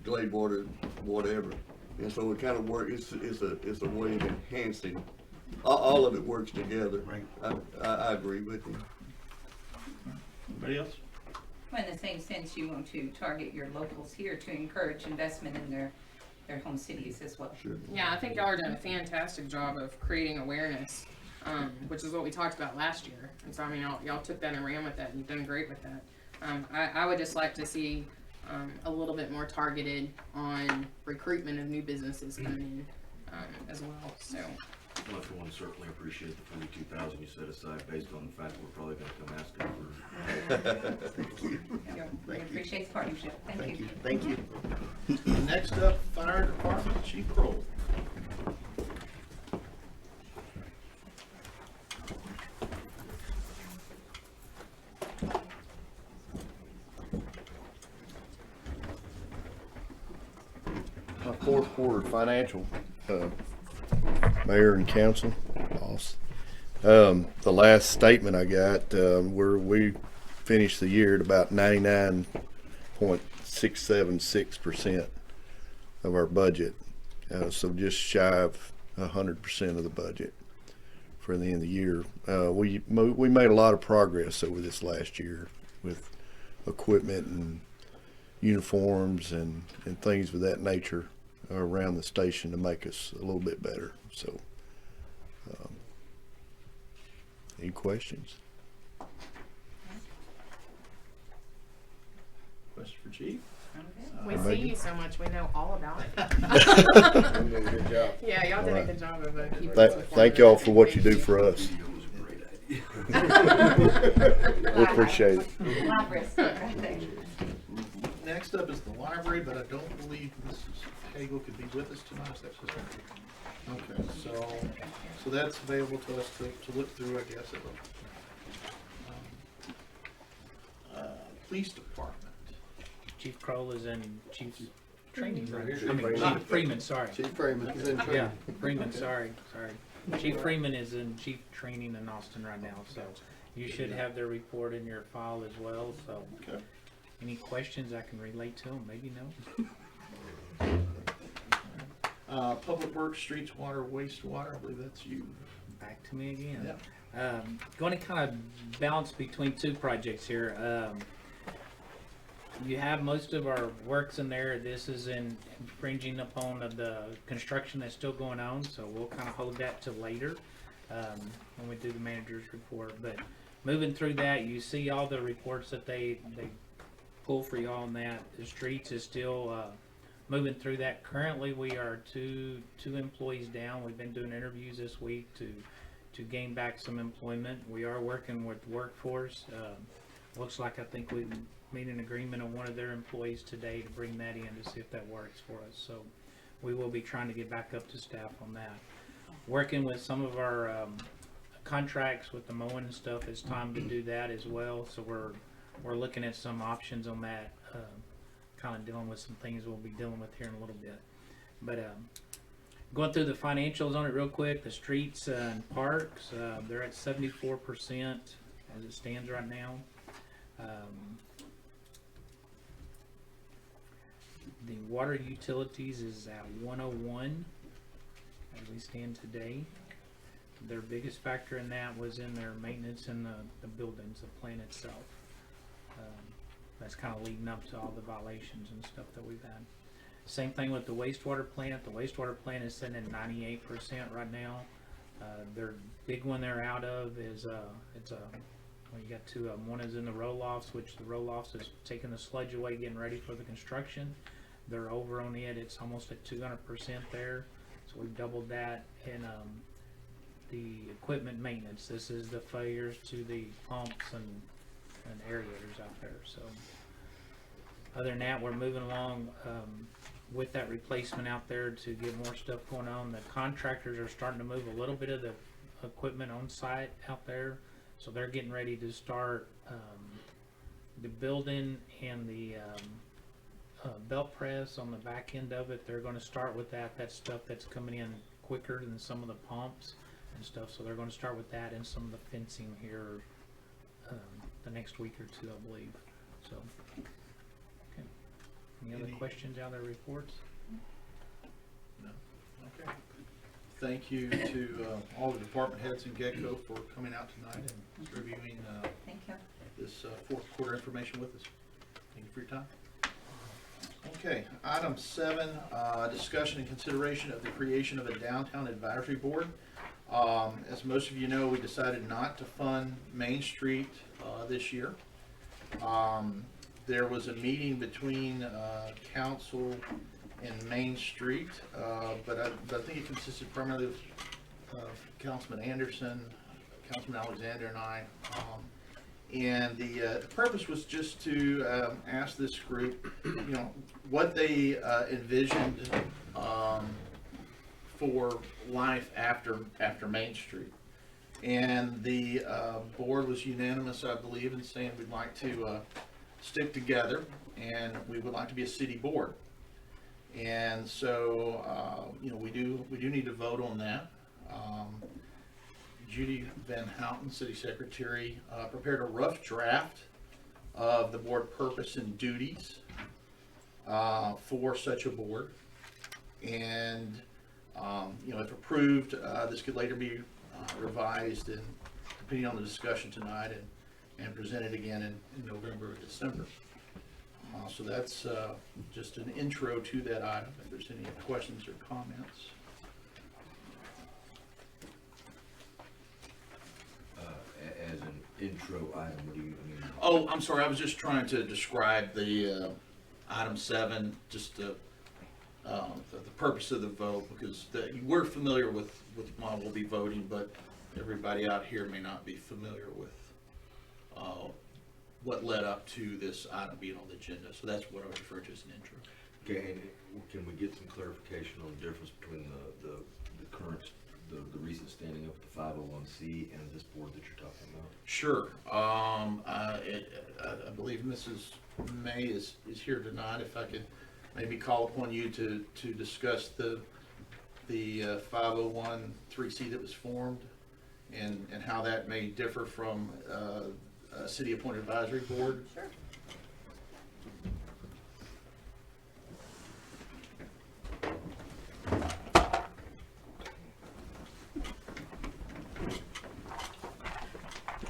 Speaker 14: Gladewater, whatever. And so it kind of works. It's a way of enhancing. All of it works together.
Speaker 3: Right.
Speaker 14: I agree with you.
Speaker 3: Anybody else?
Speaker 8: Well, in the same sense, you want to target your locals here to encourage investment in their home cities as well.
Speaker 14: Sure.
Speaker 13: yeah, I think y'all are doing a fantastic job of creating awareness, which is what we talked about last year. And so, I mean, y'all took that and ran with that, and you've done great with that. I would just like to see a little bit more targeted on recruitment of new businesses coming in as well. So.
Speaker 10: Well, for one, certainly appreciate the $42,000 you set aside based on the fact that we're probably gonna come asking for.
Speaker 8: We appreciate the partnership. Thank you.
Speaker 11: Thank you.
Speaker 3: Next up, Fire Department Chief Kroll.
Speaker 5: Fourth quarter financial, Mayor and Council, boss. The last statement I got, we finished the year at about 99.676% of our budget. So just shy of 100% of the budget for the end of the year. We made a lot of progress over this last year with equipment and uniforms and things of that nature around the station to make us a little bit better. So, any questions?
Speaker 3: Question for Chief?
Speaker 13: We see you so much, we know all about it.
Speaker 5: Good job.
Speaker 13: Yeah, y'all did a good job of keeping us informed.
Speaker 5: Thank y'all for what you do for us. We appreciate it.
Speaker 3: Next up is the library, but I don't believe Mrs. Cagle could be with us tonight. Is that correct? Okay, so that's available to us to look through, I guess. Police Department.
Speaker 9: Chief Kroll is in Chief's training, right?
Speaker 12: Chief
Speaker 9: I mean,
Speaker 12: Freeman.
Speaker 9: Chief Freeman, sorry.
Speaker 12: Chief Freeman is in training.
Speaker 9: Yeah, Freeman, sorry. Chief Freeman is in chief training in Austin right now, so you should have their report in your file as well, so.
Speaker 3: Okay.
Speaker 9: Any questions I can relate to them, maybe no.
Speaker 3: Public Works, Streets, Water, Wastewater, I believe that's you.
Speaker 9: Back to me again. Going to kind of balance between two projects here. You have most of our works in there. This is infringing upon the construction that's still going on, so we'll kind of hold that to later when we do the manager's report. But moving through that, you see all the reports that they pull for y'all on that. The streets is still moving through that. Currently, we are two employees down. We've been doing interviews this week to gain back some employment. We are working with workforce. Looks like I think we made an agreement on one of their employees today to bring that in to see if that works for us. So we will be trying to get back up to staff on that. Working with some of our contracts with the mowing and stuff, it's time to do that as well. So we're looking at some options on that, kind of dealing with some things we'll be dealing with here in a little bit. But Going through the financials on it real quick, the streets and parks, they're at 74% as it stands right now. The water utilities is at 101 as we stand today. Their biggest factor in that was in their maintenance in the buildings, the plant itself. That's kind of leading up to all the violations and stuff that we've had. Same thing with the wastewater plant. The wastewater plant is sitting at 98% right now. Their big one they're out of is well, you got two of them. One is in the roll-offs, which the roll-offs is taking the sludge away, getting ready for the construction. They're over on it. It's almost at 200% there. So we've doubled that. And the equipment maintenance. This is the failures to the pumps and aerators out there. So other than that, we're moving along with that replacement out there to get more stuff going on. The contractors are starting to move a little bit of the equipment on site out there. So they're getting ready to start the building and the belt press on the back end of it. They're going to start with that. That's stuff that's coming in quicker than some of the pumps and stuff. So they're going to start with that and some of the fencing here the next week or two, I believe. So, okay. Any other questions out of their reports?
Speaker 3: No. Okay. Thank you to all the department heads in GETCO for coming out tonight and reviewing
Speaker 8: Thank you.
Speaker 3: this fourth quarter information with us. Thank you for your time. Okay, item 7, discussion and consideration of the creation of a downtown advisory board. As most of you know, we decided not to fund Main Street this year. There was a meeting between council and Main Street, but I think it consisted primarily of Councilman Anderson, Councilman Alexander, and I. And the purpose was just to ask this group, you know, what they envisioned for life after Main Street. And the board was unanimous, I believe, in saying we'd like to stick together and we would like to be a city board. And so, you know, we do need to vote on that. Judy Van Houten, City Secretary, prepared a rough draft of the board purpose and duties for such a board. And, you know, if approved, this could later be revised and depending on the discussion tonight and presented again in November or December. So that's just an intro to that item. If there's any questions or comments.
Speaker 10: As an intro item, what do you mean?
Speaker 3: Oh, I'm sorry, I was just trying to describe the item 7, just the purpose of the vote, because we're familiar with why we'll be voting, but everybody out here may not be familiar with what led up to this item being on the agenda. So that's what I would refer to as an intro.
Speaker 10: Okay, and can we get some clarification on the difference between the current, the recent standing up with the 501c and this board that you're talking about?
Speaker 3: Sure. I believe Mrs. May is here tonight. If I could maybe call upon you to discuss the 501(c) that was formed and how that may differ from a city appointed advisory board.
Speaker 8: Sure.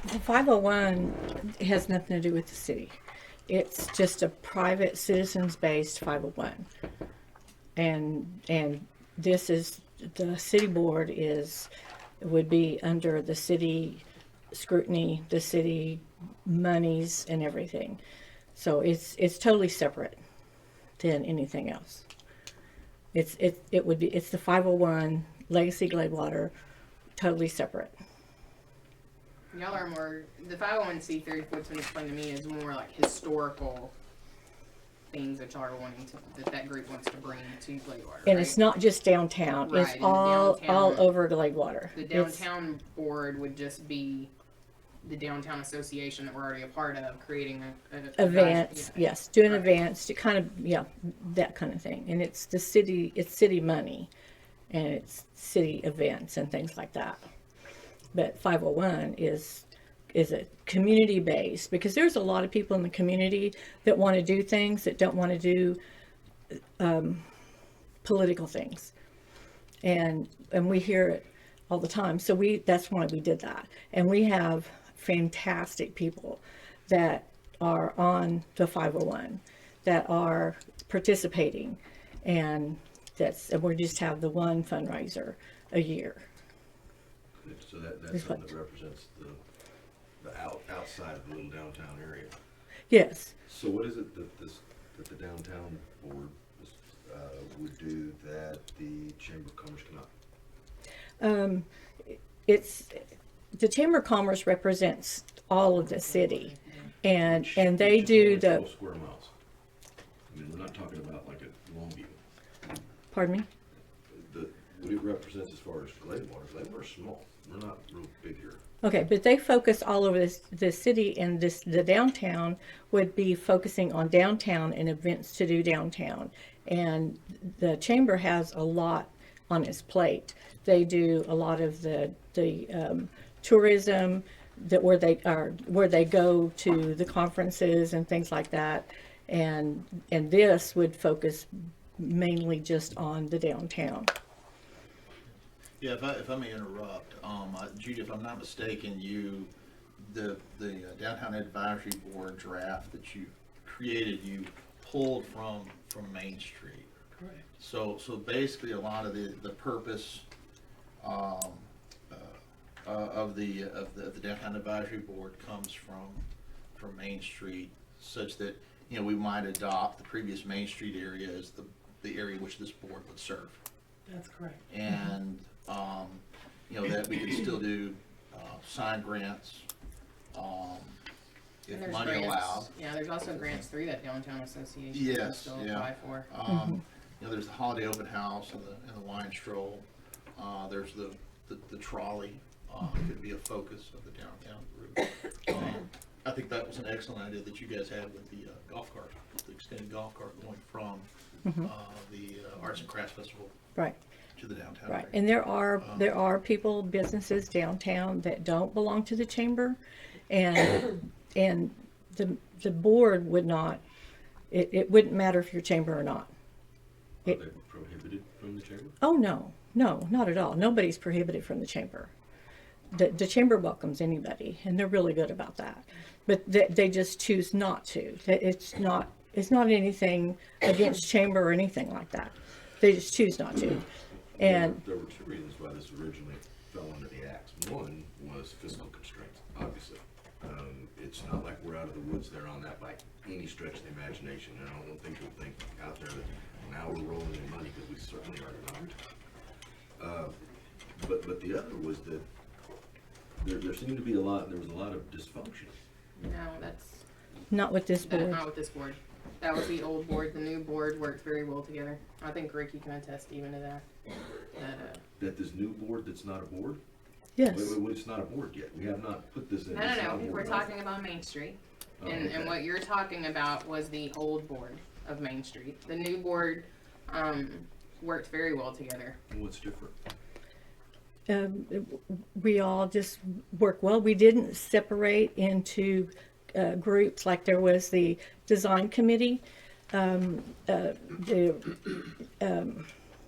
Speaker 15: The 501 has nothing to do with the city. It's just a private citizens-based 501. And this is, the city board would be under the city scrutiny, the city monies and everything. So it's totally separate than anything else. It's the 501 Legacy Gladewater, totally separate.
Speaker 13: Y'all are more, the 501c3, what's been explained to me, is more like historical things that y'all are wanting to, that group wants to bring to Gladewater.
Speaker 15: And
Speaker 13: right?
Speaker 15: it's not just downtown,
Speaker 13: Right,
Speaker 15: it's
Speaker 13: and
Speaker 15: all
Speaker 13: downtown,
Speaker 15: over Gladewater.
Speaker 13: The downtown board would just be the downtown association that we're already a part of, creating
Speaker 15: Events,
Speaker 13: yeah.
Speaker 15: yes, doing
Speaker 13: Right.
Speaker 15: events, to kind of, yeah, that kind of thing. And it's city money. and it's city events and things like that. But 501 is a community based, because there's a lot of people in the community that want to do things that don't want to do political things, and we hear it all the time. So that's why we did that, and we have fantastic people that are on the 501 that are participating, and we just have the one fundraiser a year.
Speaker 10: So that's something that represents the outside of the little downtown area.
Speaker 15: Yes.
Speaker 10: So what is it that the downtown board would do that the Chamber of Commerce cannot?
Speaker 15: It's the Chamber of Commerce represents all of the city, and they do the.
Speaker 10: 12 square miles. I mean, we're not talking about like a Longview.
Speaker 15: Pardon me?
Speaker 10: What it represents as far as Gladewater's small. We're not real big here.
Speaker 15: Okay, but they focus all over the city, and the downtown would be focusing on downtown and events to do downtown. And the chamber has a lot on its plate. They do a lot of the tourism where they go to the conferences and things like that. And this would focus mainly just on the downtown.
Speaker 3: Yeah, if I may interrupt, Judy, if I'm not mistaken, the Downtown Advisory Board draft that you created, you pulled from Main Street.
Speaker 15: Correct.
Speaker 3: So basically, a lot of the purpose of the Downtown Advisory Board comes from Main Street, such that we might adopt the previous Main Street area as the area which this board would serve.
Speaker 15: That's correct.
Speaker 3: And that we can still do sign grants if
Speaker 13: And
Speaker 3: money allowed.
Speaker 13: Yeah, there's also grants through that downtown association.
Speaker 3: Yes,
Speaker 13: You can still apply for.
Speaker 3: There's the holiday open house and the wine stroll. There's the trolley. Could be a focus of the downtown group. I think that was an excellent idea that you guys had with the golf cart, the extended golf cart going from the Arts and Crafts Festival
Speaker 15: Right.
Speaker 3: to the downtown.
Speaker 15: Right,
Speaker 3: area.
Speaker 15: and there are people, businesses downtown that don't belong to the chamber, and the board would not. It wouldn't matter if you're chamber or not.
Speaker 10: Are they prohibited from the chamber?
Speaker 15: Oh no, not at all. Nobody's prohibited from the chamber. The chamber welcomes anybody, and they're really good about that. But they just choose not to. It's not anything against chamber or anything like that. They just choose not to. And
Speaker 10: there were two reasons why this originally fell under the acts. One was fiscal constraints, obviously. It's not like we're out of the woods there on that by any stretch of the imagination. And I don't think you'll think out there that now we're rolling in money, because we certainly are not. But the other was that there seemed to be there was a lot of dysfunction.
Speaker 13: No, that's
Speaker 15: not with this board.
Speaker 13: Not with this board. That was the old board. The new board works very well together. I think Ricky can attest even to that.
Speaker 10: That this new board that's not a board?
Speaker 15: Yes.
Speaker 10: Wait, it's not a board yet. We have not put this in.
Speaker 13: No. We're talking about Main Street. And what you're talking about was the old board of Main Street. The new board worked very well together.
Speaker 10: What's different?
Speaker 15: We all just work well. We didn't separate into groups like there was the design committee, the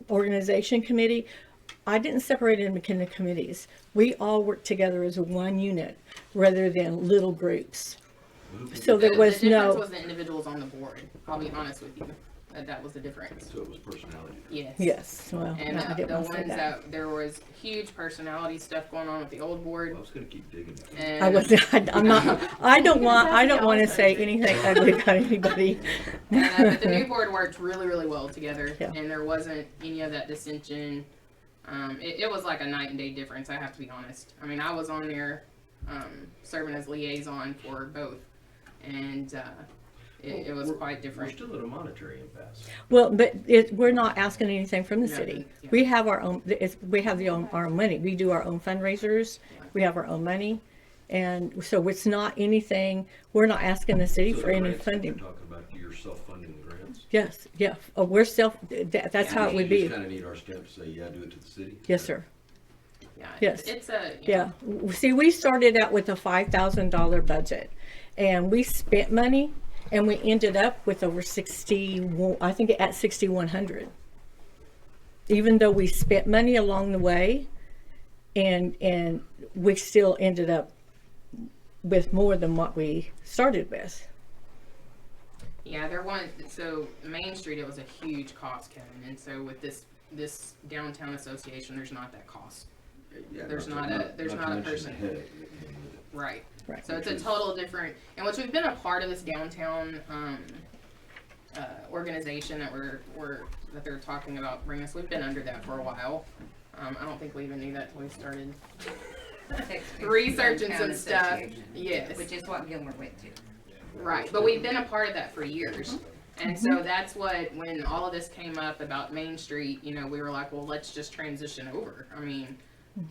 Speaker 15: organization committee. I didn't separate them into committees. We all worked together as one unit rather than little groups. So there was
Speaker 13: the difference
Speaker 15: no.
Speaker 13: was the individuals on the board. I'll be honest with you. That was the difference.
Speaker 10: So it was personality.
Speaker 13: Yes.
Speaker 15: Yes. Well,
Speaker 13: and
Speaker 15: no, I didn't
Speaker 13: the
Speaker 15: want to say
Speaker 13: ones
Speaker 15: that.
Speaker 13: that there was huge personality stuff going on with the old board.
Speaker 10: Well, I was going to keep digging.
Speaker 15: I was. I'm not. I don't want to say anything ugly about anybody.
Speaker 13: But the new board worked really, really well together,
Speaker 15: Yeah.
Speaker 13: and there wasn't any of that dissension. It was like a night and day difference. I have to be honest. I mean, I was on there serving as liaison for both, and it was quite different.
Speaker 10: We're still at a monetary impasse.
Speaker 15: Well, but we're not asking anything from the
Speaker 13: No,
Speaker 15: city.
Speaker 13: yeah.
Speaker 15: We have our own. We have our own money. We do our own fundraisers. We have our own money, and so it's not anything. We're not asking the city
Speaker 10: So
Speaker 15: for
Speaker 10: the
Speaker 15: any
Speaker 10: grants that
Speaker 15: funding.
Speaker 10: You're talking about, you're self-funding the grants?
Speaker 15: Yes, yeah, we're that's how it would
Speaker 10: You
Speaker 15: be.
Speaker 10: just kinda need our stamp to say, yeah, do it to the city.
Speaker 15: Yes, sir.
Speaker 13: Yeah,
Speaker 15: Yes.
Speaker 13: it's a,
Speaker 15: Yeah. See, we started out with a $5,000 budget, and we spent money, and we ended up with over 60, I think at 6,100. Even though we spent money along the way, and we still ended up with more than what we started with.
Speaker 13: Yeah, so Main Street, it was a huge cost, Kevin, and so with this downtown association, there's not that cost.
Speaker 10: Yeah,
Speaker 13: There's
Speaker 10: to
Speaker 13: not a
Speaker 10: mention
Speaker 13: person.
Speaker 10: the headache.
Speaker 13: Right.
Speaker 15: Right.
Speaker 13: So it's a total different, and which we've been a part of this downtown, organization that they're talking about bringing us. We've been under that for a while. I don't think we even knew that till we started researching some stuff. Yes.
Speaker 8: Which is what Gilmer went to.
Speaker 13: Right, but we've been a part of that for years. And so that's what, when all of this came up about Main Street, we were like, well, let's just transition over. I mean,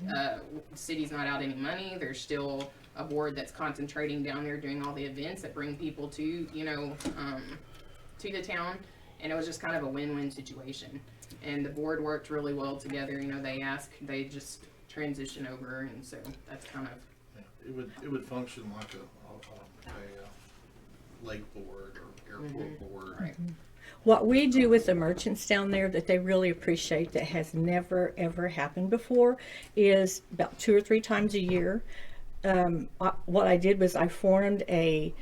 Speaker 13: the city's not out any money. There's still a board that's concentrating down there doing all the events that bring people to, to the town. And it was just kind of a win-win situation. And the board worked really well together. They just transition over. And so that's kind of.
Speaker 3: Yeah, it would function like a lake board or airport board.
Speaker 13: Right.
Speaker 15: What we do with the merchants down there that they really appreciate that has never ever happened before is about 2 or 3 times a year. What I did was I formed a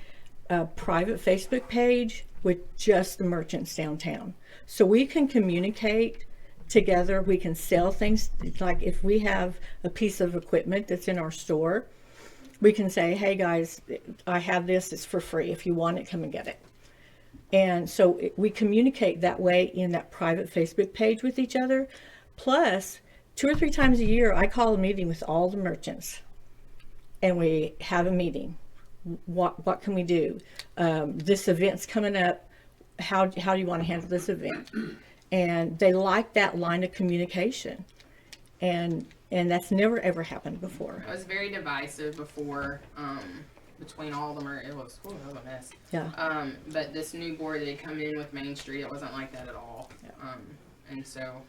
Speaker 15: private Facebook page with just the merchants downtown. So we can communicate together. We can sell things. Like if we have a piece of equipment that's in our store, we can say, hey guys, I have this, it's for free. If you want it, come and get it. And so we communicate that way in that private Facebook page with each other. Plus, 2 or 3 times a year, I call a meeting with all the merchants. And we have a meeting. What can we do? This event's coming up. How do you want to handle this event? And they like that line of communication. And that's never ever happened before.
Speaker 13: It was very divisive before, between all of them. It was a mess.
Speaker 15: Yeah.
Speaker 13: But this new board that had come in with Main Street, it wasn't like that at all.
Speaker 15: Yeah.
Speaker 13: And so,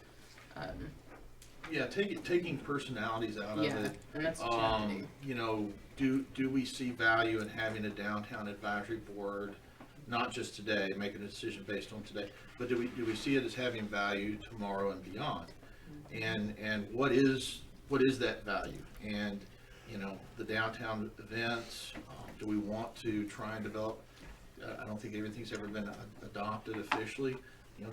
Speaker 3: Yeah, taking personalities out of it.
Speaker 13: And that's what you have to do.
Speaker 3: Do we see value in having a downtown advisory board? Not just today, making a decision based on today, but do we see it as having value tomorrow and beyond? And what is that value? And the downtown events. Do we want to try and develop? I don't think everything's ever been adopted officially.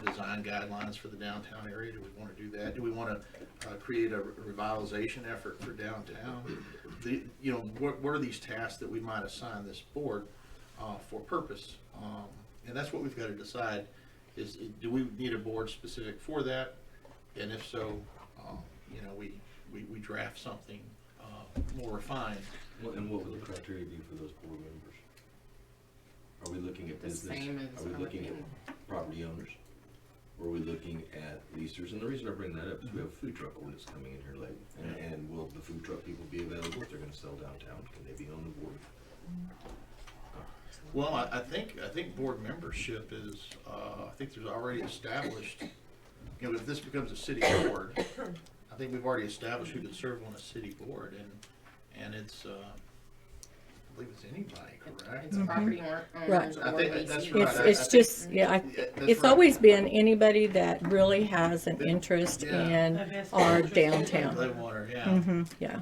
Speaker 3: Design guidelines for the downtown area. Do we want to do that? Do we want to create a revitalization effort for downtown? What are these tasks that we might assign this board for purpose? And that's what we've got to decide. Is do we need a board specific for that? And if so, we draft something more refined.
Speaker 10: And what would the criteria be for those board members? Are we looking at
Speaker 13: The
Speaker 10: business?
Speaker 13: same as
Speaker 10: Are we looking
Speaker 13: everything.
Speaker 10: at property owners? Or are we looking at leasers? And the reason I bring that up is we have a food truck ordinance coming in here late. And will the food truck people be available if they're gonna sell downtown? Can they be on the board?
Speaker 3: Well, I think board membership is, I think there's already established, if this becomes a city board, I think we've already established who could serve on a city board, and it's, I believe it's anybody, correct?
Speaker 13: It's property
Speaker 15: Right.
Speaker 13: owners
Speaker 3: I
Speaker 13: or
Speaker 3: think that's
Speaker 13: leasees.
Speaker 3: right.
Speaker 15: It's just, yeah,
Speaker 3: That's
Speaker 15: it's
Speaker 3: right.
Speaker 15: always been anybody that really has an interest
Speaker 3: Yeah.
Speaker 15: in our downtown.
Speaker 3: Gladewater, yeah.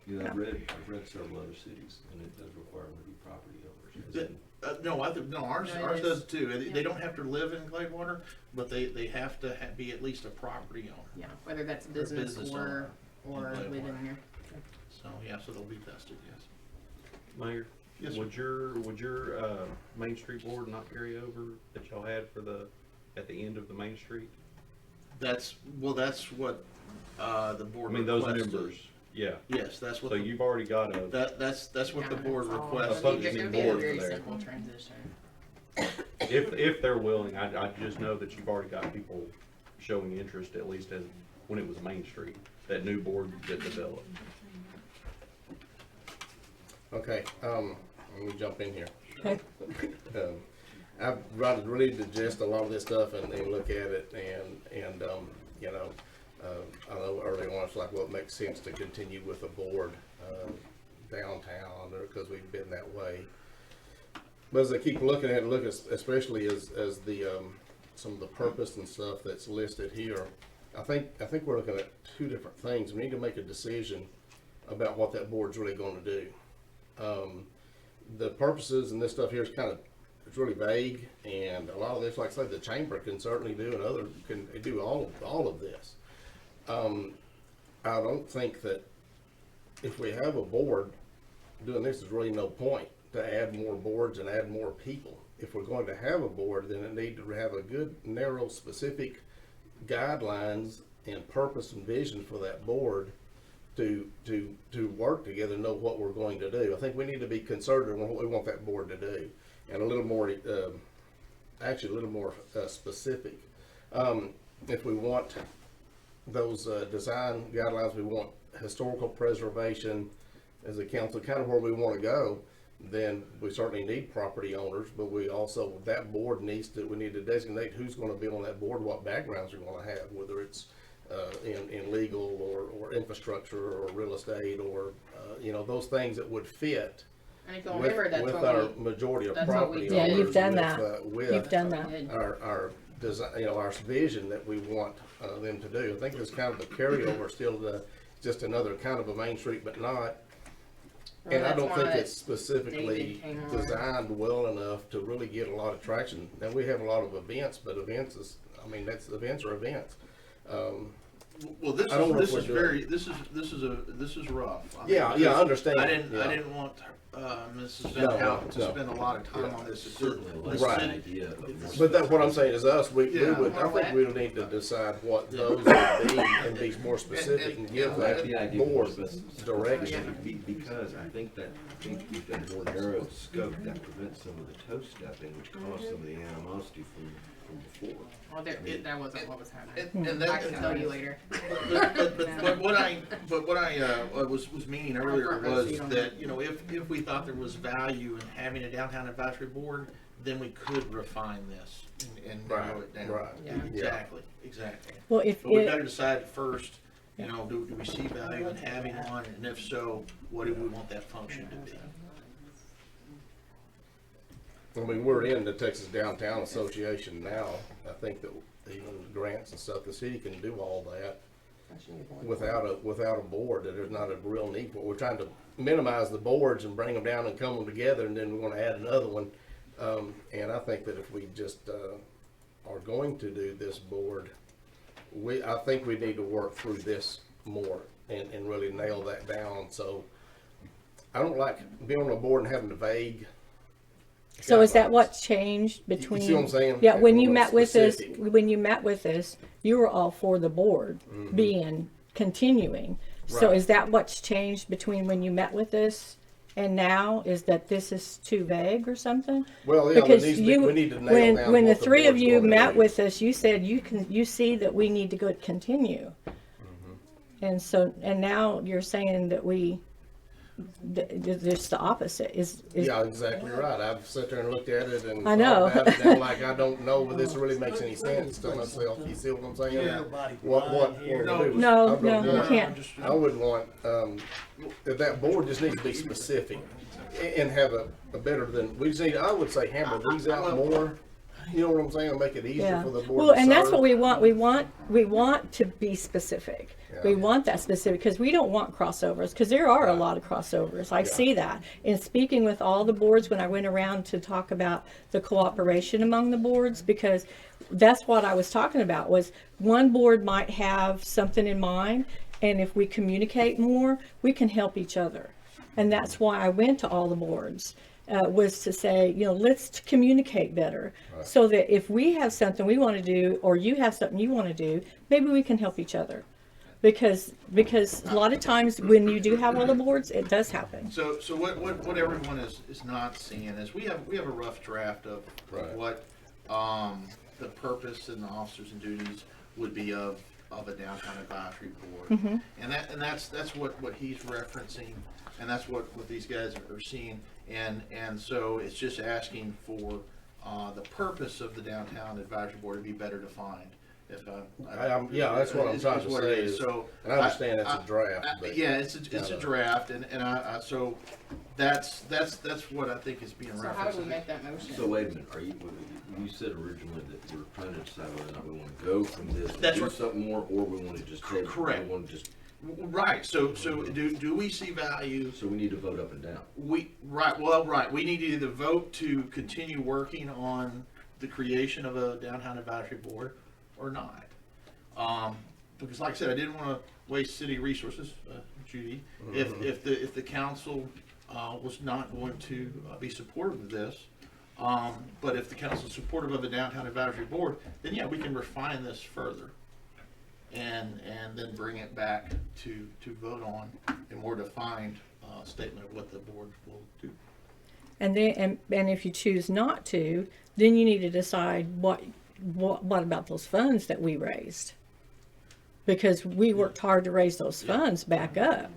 Speaker 15: Yeah.
Speaker 10: I've read several other cities, and it does require them to be property owners.
Speaker 3: No, ours
Speaker 13: No, it
Speaker 3: does
Speaker 13: is.
Speaker 3: too.
Speaker 13: Yeah.
Speaker 3: They don't have to live in Gladewater, but they have to be at least a property owner.
Speaker 13: Yeah, whether that's
Speaker 3: Or
Speaker 13: business
Speaker 3: business
Speaker 13: or
Speaker 3: owner in
Speaker 13: live in
Speaker 3: Gladewater.
Speaker 13: here.
Speaker 3: So, yeah, so they'll be vested, yes.
Speaker 12: Mayor,
Speaker 3: Yes, sir.
Speaker 12: would your Main Street board not carry over that y'all had at the end of the Main Street?
Speaker 3: That's what the board
Speaker 12: I mean, those
Speaker 3: requested.
Speaker 12: members, yeah.
Speaker 3: Yes, that's what.
Speaker 12: So you've already got a,
Speaker 3: That's what the
Speaker 13: Yeah,
Speaker 3: board
Speaker 13: it's all-
Speaker 3: requested.
Speaker 12: Opposing
Speaker 13: It would be a
Speaker 12: board
Speaker 13: very
Speaker 12: there.
Speaker 13: simple transition.
Speaker 12: if they're willing, I just know that you've already got people showing interest, at least as, when it was Main Street, that new board that developed.
Speaker 5: Okay, let me jump in here.
Speaker 15: Okay.
Speaker 5: I've tried to really digest a lot of this stuff and look at it and you know, I know early on it's like, well, it makes sense to continue with a board downtown because we've been that way. But as I keep looking at it, especially as the some of the purpose and stuff that's listed here, I think we're looking at two different things. We need to make a decision about what that board's really going to do. The purposes and this stuff here is it's really vague, and a lot of this, like I said, the chamber can certainly do, and others can do all of this. I don't think that if we have a board doing this, there's really no point to add more boards and add more people. If we're going to have a board, then it needs to have a good, narrow, specific guidelines and purpose and vision for that board to work together and know what we're going to do. I think we need to be conservative on what we want that board to do, and a little more, actually a little more specific. If we want those design guidelines, we want historical preservation as a council, kind of where we want to go, then we certainly need property owners, but we also, that board we need to designate who's going to be on that board, what backgrounds they're going to have, whether it's in legal or infrastructure or real estate or you know, those things that would fit
Speaker 13: And if you'll remember, that's
Speaker 5: with
Speaker 13: what
Speaker 5: our
Speaker 13: we,
Speaker 5: majority of
Speaker 13: that's what
Speaker 5: property
Speaker 13: we
Speaker 5: owners.
Speaker 13: did.
Speaker 15: Yeah, you've done
Speaker 5: with,
Speaker 15: that.
Speaker 5: with
Speaker 15: You've done that.
Speaker 5: our design, you know, our vision that we want them to do. I think it's kind of a carryover still to just another kind of a Main Street, but not.
Speaker 13: Well,
Speaker 5: And I
Speaker 13: that's
Speaker 5: don't think
Speaker 13: why
Speaker 5: it's specifically
Speaker 13: David came on.
Speaker 5: designed well enough to really get a lot of traction. And we have a lot of events, but events events are events.
Speaker 3: Well, this
Speaker 5: I don't know
Speaker 3: is
Speaker 5: if we're doing-
Speaker 3: this is rough. I
Speaker 5: Yeah,
Speaker 3: because
Speaker 5: I understand.
Speaker 3: I didn't
Speaker 5: Yeah.
Speaker 3: want Mrs.
Speaker 5: No,
Speaker 3: Van Houten to
Speaker 5: no.
Speaker 3: spend a lot of time
Speaker 5: Yeah.
Speaker 3: on this. It's
Speaker 10: Certainly
Speaker 3: the
Speaker 10: like
Speaker 5: Right.
Speaker 10: an idea of.
Speaker 5: But that's what I'm saying is us, we
Speaker 3: Yeah.
Speaker 5: would, I think we would need to decide what those would be and be more specific and give
Speaker 10: I like
Speaker 5: that
Speaker 10: the idea
Speaker 5: board
Speaker 10: more specific.
Speaker 5: direction.
Speaker 10: Because I think we've got a more narrow scope that prevents some of the toe stepping, which caused some of the animosity from before.
Speaker 13: well, that wasn't what was happening.
Speaker 3: And
Speaker 13: I
Speaker 3: that,
Speaker 13: can tell you later.
Speaker 3: but what I was meaning earlier was that, you know, if we thought there was value in having a downtown advisory board, then we could refine this and narrow it down.
Speaker 5: Right.
Speaker 13: Yeah.
Speaker 3: Exactly.
Speaker 15: Well, if
Speaker 3: But we've
Speaker 15: it,
Speaker 3: got to decide first, you know, do we see value in having one, and if so, what do we want that function to be?
Speaker 5: I mean, we're in the Texas Downtown Association now. I think that even grants and stuff, the city can do all that without a board. That there's not a real need for. We're trying to minimize the boards and bring them down and come them together, and then we want to add another one. And I think that if we just are going to do this board, I think we need to work through this more and really nail that down. So I don't like being on a board and having the vague.
Speaker 15: so is that
Speaker 5: guidelines.
Speaker 15: what changed between?
Speaker 5: see what I'm saying?
Speaker 15: Yeah, when you
Speaker 5: More
Speaker 15: met with us,
Speaker 5: specific.
Speaker 15: you were all for the board being continuing. So
Speaker 5: Right.
Speaker 15: is that what's changed between when you met with us and now? Is that this is too vague or something?
Speaker 5: Well, yeah,
Speaker 15: Because
Speaker 5: we
Speaker 15: you,
Speaker 5: need to nail down
Speaker 15: when the
Speaker 5: what
Speaker 15: three of
Speaker 5: board's
Speaker 15: you
Speaker 5: gonna
Speaker 15: met
Speaker 5: do.
Speaker 15: with us, you said you see that we need to go continue. And now you're saying that just the opposite is.
Speaker 5: Yeah, exactly right. I've sat there and looked at it and
Speaker 15: I know.
Speaker 5: thought about it, and I'm like, I don't know whether this really makes any sense to myself. You see what I'm saying?
Speaker 3: Yeah.
Speaker 5: What we do.
Speaker 15: No,
Speaker 5: I don't
Speaker 15: no, you
Speaker 5: want-
Speaker 15: can't.
Speaker 5: I would want, that board just needs to be specific and have a better than, we just need, I would say hammer these out more. You know what I'm saying? Make it easier
Speaker 15: Yeah.
Speaker 5: for the board
Speaker 15: Well,
Speaker 5: to
Speaker 15: and that's
Speaker 5: serve.
Speaker 15: what we want. We want to be specific. We
Speaker 5: Yeah.
Speaker 15: want that specific because we don't want crossovers because there are a lot of crossovers. I see that. In speaking with all the boards when I went around to talk about the cooperation among the boards, because that's what I was talking about was one board might have something in mind, and if we communicate more, we can help each other. And that's why I went to all the boards. Was to say, you know, let's communicate better so that if we have something we want to do or you have something you want to do, maybe we can help each other. Because a lot of times when you do have all the boards, it does happen.
Speaker 3: So what everyone is not seeing is we have a rough draft of
Speaker 5: Right.
Speaker 3: what the purpose and the officers and duties would be of a downtown advisory board. And that's what he's referencing, and that's what these guys are seeing. And so it's just asking for the purpose of the downtown advisory board to be better defined. If
Speaker 5: yeah, that's what I'm trying to
Speaker 3: what
Speaker 5: say
Speaker 3: it is.
Speaker 5: is-
Speaker 3: So
Speaker 5: and I understand that's a draft, but
Speaker 3: yeah, it's a draft, and so that's what I think is being
Speaker 13: So how
Speaker 3: referenced.
Speaker 13: do we make that motion?
Speaker 10: So wait a minute, you said originally that we're trying to decide whether or not we wanna go from this and
Speaker 3: That's
Speaker 10: do
Speaker 3: right.
Speaker 10: something more, or we wanna just take,
Speaker 3: Correct.
Speaker 10: we wanna just,
Speaker 3: Right. So do we see value?
Speaker 10: so we need to vote up and down.
Speaker 3: We need to either vote to continue working on the creation of a downtown advisory board or not. Because like I said, I didn't want to waste city resources, Judy, if the council was not going to be supportive of this. But if the council is supportive of a downtown advisory board, then yeah, we can refine this further. And then bring it back to vote on a more defined statement of what the board will do.
Speaker 15: And then, and if you choose not to, then you need to decide what about those funds that we raised? Because we worked hard to raise those funds back up.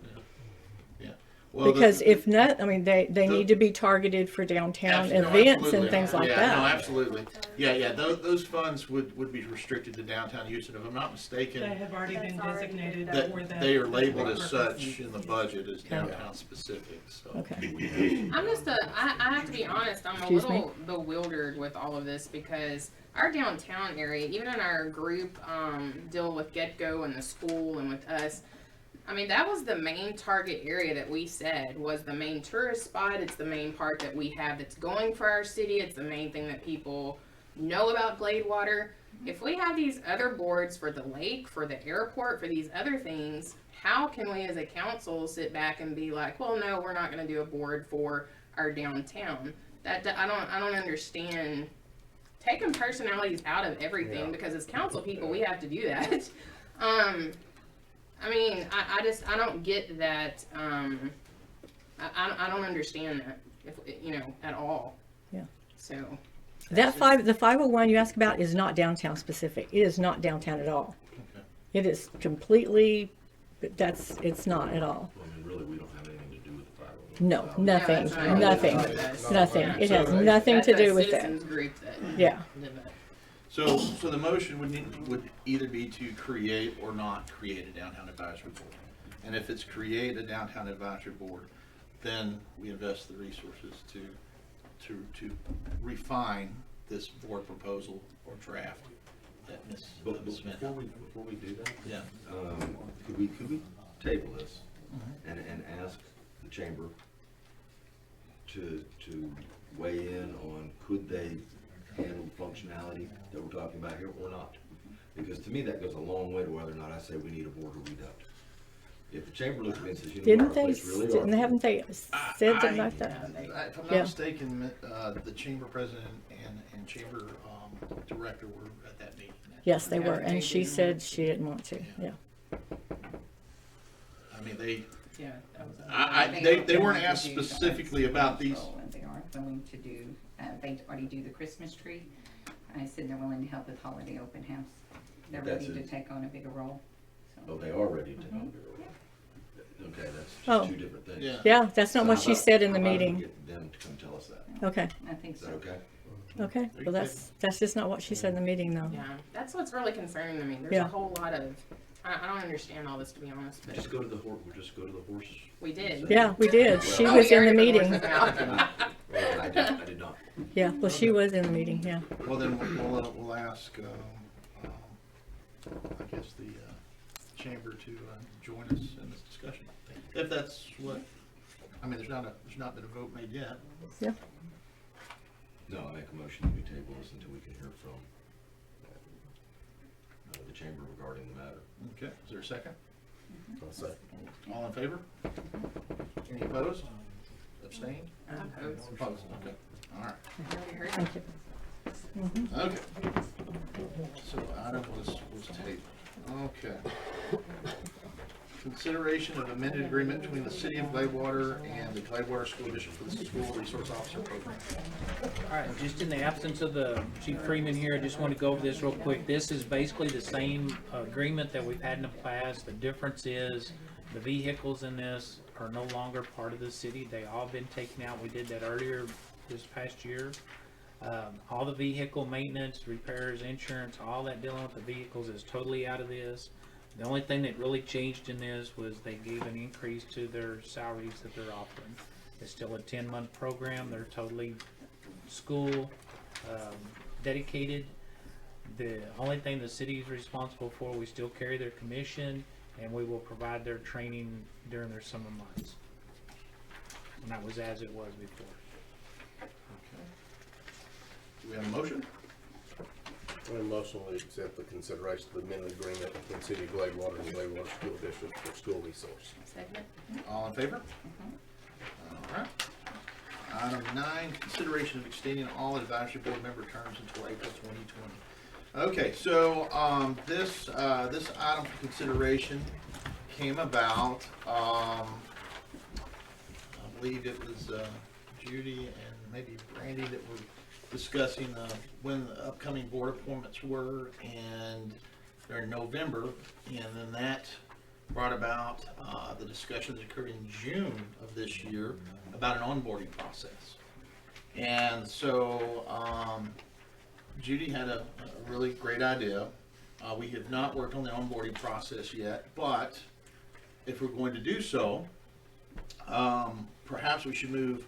Speaker 3: Yeah. Well,
Speaker 15: Because if not, I mean, they need to be targeted for downtown events
Speaker 3: absolutely.
Speaker 15: and things like
Speaker 3: Yeah,
Speaker 15: that.
Speaker 3: no, absolutely. Yeah, those funds would be restricted to downtown use, and if I'm not mistaken,
Speaker 16: They have already been designated
Speaker 3: that
Speaker 16: for that.
Speaker 3: they are labeled as such in the budget as downtown specific, so.
Speaker 15: Okay.
Speaker 13: I'm just I have to be honest, I'm a
Speaker 15: Excuse
Speaker 13: little bewildered with all of this because our downtown area, even in our group deal with Get-Go and the school and with us, I mean, that was the main target area that we said was the main tourist spot. It's the main part that we have that's going for our city. It's the main thing that people know about Gladewater. If we have these other boards for the lake, for the airport, for these other things, how can we as a council sit back and be like, well, no, we're not going to do a board for our downtown? That I don't understand. Taking personalities out of everything, because as council people, we have to do that. I mean, I don't get that. I don't understand that, at all.
Speaker 15: Yeah.
Speaker 13: So.
Speaker 15: The 501 you asked about is not downtown specific. It is not downtown at all.
Speaker 3: Okay.
Speaker 15: It is completely, it's not at all.
Speaker 10: Well, I mean, really, we don't have anything to do with the 501.
Speaker 15: No, nothing,
Speaker 13: that's right.
Speaker 15: nothing,
Speaker 13: Yeah.
Speaker 15: nothing.
Speaker 13: Yeah.
Speaker 15: It has
Speaker 3: So,
Speaker 15: nothing to do with that.
Speaker 13: Citizens group that
Speaker 15: Yeah.
Speaker 13: did that.
Speaker 3: So the motion would either be to create or not create a downtown advisory board. And if it's create a downtown advisory board, then we invest the resources to refine this board proposal or draft that Ms.
Speaker 10: But
Speaker 3: Smith.
Speaker 10: before we do that,
Speaker 3: Yeah.
Speaker 10: could we table this and ask the chamber to weigh in on could they handle functionality that we're talking about here or not? Because to me, that goes a long way to whether or not I say we need a board or we don't. If the chamber looks at it and says, you know, our place really are.
Speaker 15: Haven't they said something like that?
Speaker 3: If I'm not
Speaker 15: Yeah.
Speaker 3: mistaken, the chamber president and chamber director were at that meeting.
Speaker 15: Yes, they were, and she said she didn't want to, yeah.
Speaker 3: I mean, they,
Speaker 8: Yeah, that was.
Speaker 3: they weren't asked specifically about these.
Speaker 8: And they are willing to do, they already do the Christmas tree. I said they're willing to help with holiday open house. They're
Speaker 10: That's
Speaker 8: ready to
Speaker 10: it.
Speaker 8: take on a bigger role.
Speaker 10: Oh, they are ready to take on a bigger role. Okay, that's
Speaker 15: Oh.
Speaker 10: just two different things.
Speaker 3: Yeah.
Speaker 15: Yeah, that's not
Speaker 10: So
Speaker 15: what
Speaker 10: how
Speaker 15: she
Speaker 10: about-
Speaker 15: said in the
Speaker 10: how about we
Speaker 15: meeting.
Speaker 10: get them to come tell us that?
Speaker 15: Okay,
Speaker 8: I think
Speaker 10: Is
Speaker 8: so.
Speaker 10: that okay?
Speaker 15: okay, well, that's just not what she said in the meeting, though.
Speaker 13: Yeah, that's what's really concerning to me. There's
Speaker 15: Yeah.
Speaker 13: a whole lot of, I don't understand all this, to be honest, but
Speaker 10: Just go to the horse, we'll just go to the horse.
Speaker 13: we did.
Speaker 15: Yeah, we did, she
Speaker 13: Oh,
Speaker 15: was
Speaker 13: we
Speaker 15: in the
Speaker 13: already put
Speaker 15: meeting,
Speaker 13: horses out.
Speaker 10: Well, I did not.
Speaker 15: yeah, well, she was in the meeting, yeah.
Speaker 3: Well, then we'll ask, I guess the chamber to join us in this discussion. If that's what, I mean, there's not been a vote made yet.
Speaker 15: Yeah,
Speaker 10: No, I make a motion that we table this until we can hear from the chamber regarding the matter.
Speaker 3: Okay, is there a second?
Speaker 5: I'll say.
Speaker 3: All in favor? Any opposed? Abstained?
Speaker 13: Opposed.
Speaker 3: Opposed, okay, all right.
Speaker 15: thank you.
Speaker 3: Okay. So item was tabled. Okay. Consideration of amended agreement between the city of Gladewater and the Gladewater School District for the School Resource Officer Program.
Speaker 9: All right, just in the absence of the Chief Freeman here, I just want to go over this real quick. This is basically the same agreement that we've had in the past. The difference is the vehicles in this are no longer part of the city. They all been taken out. We did that earlier this past year. All the vehicle maintenance, repairs, insurance, all that dealing with the vehicles is totally out of this. The only thing that really changed in this was they gave an increase to their salaries that they're offering. It's still a 10-month program. They're totally school dedicated. The only thing the city is responsible for, we still carry their commission, and we will provide their training during their summer months. And that was as it was before.
Speaker 3: Do we have a motion?
Speaker 5: We emotionally accept the consideration of the amendment agreement between City of Gladewater and Gladewater School District for school resource.
Speaker 13: Second.
Speaker 3: All in favor? All right. Item 9, consideration of extending all advisory board member terms until April 2020. Okay, so this item for consideration came about. I believe it was Judy and maybe Brandy that were discussing when the upcoming board appointments were, and they're in November, and then that brought about the discussion that occurred in June of this year about an onboarding process. And so Judy had a really great idea. We have not worked on the onboarding process yet, but if we're going to do so, perhaps we should move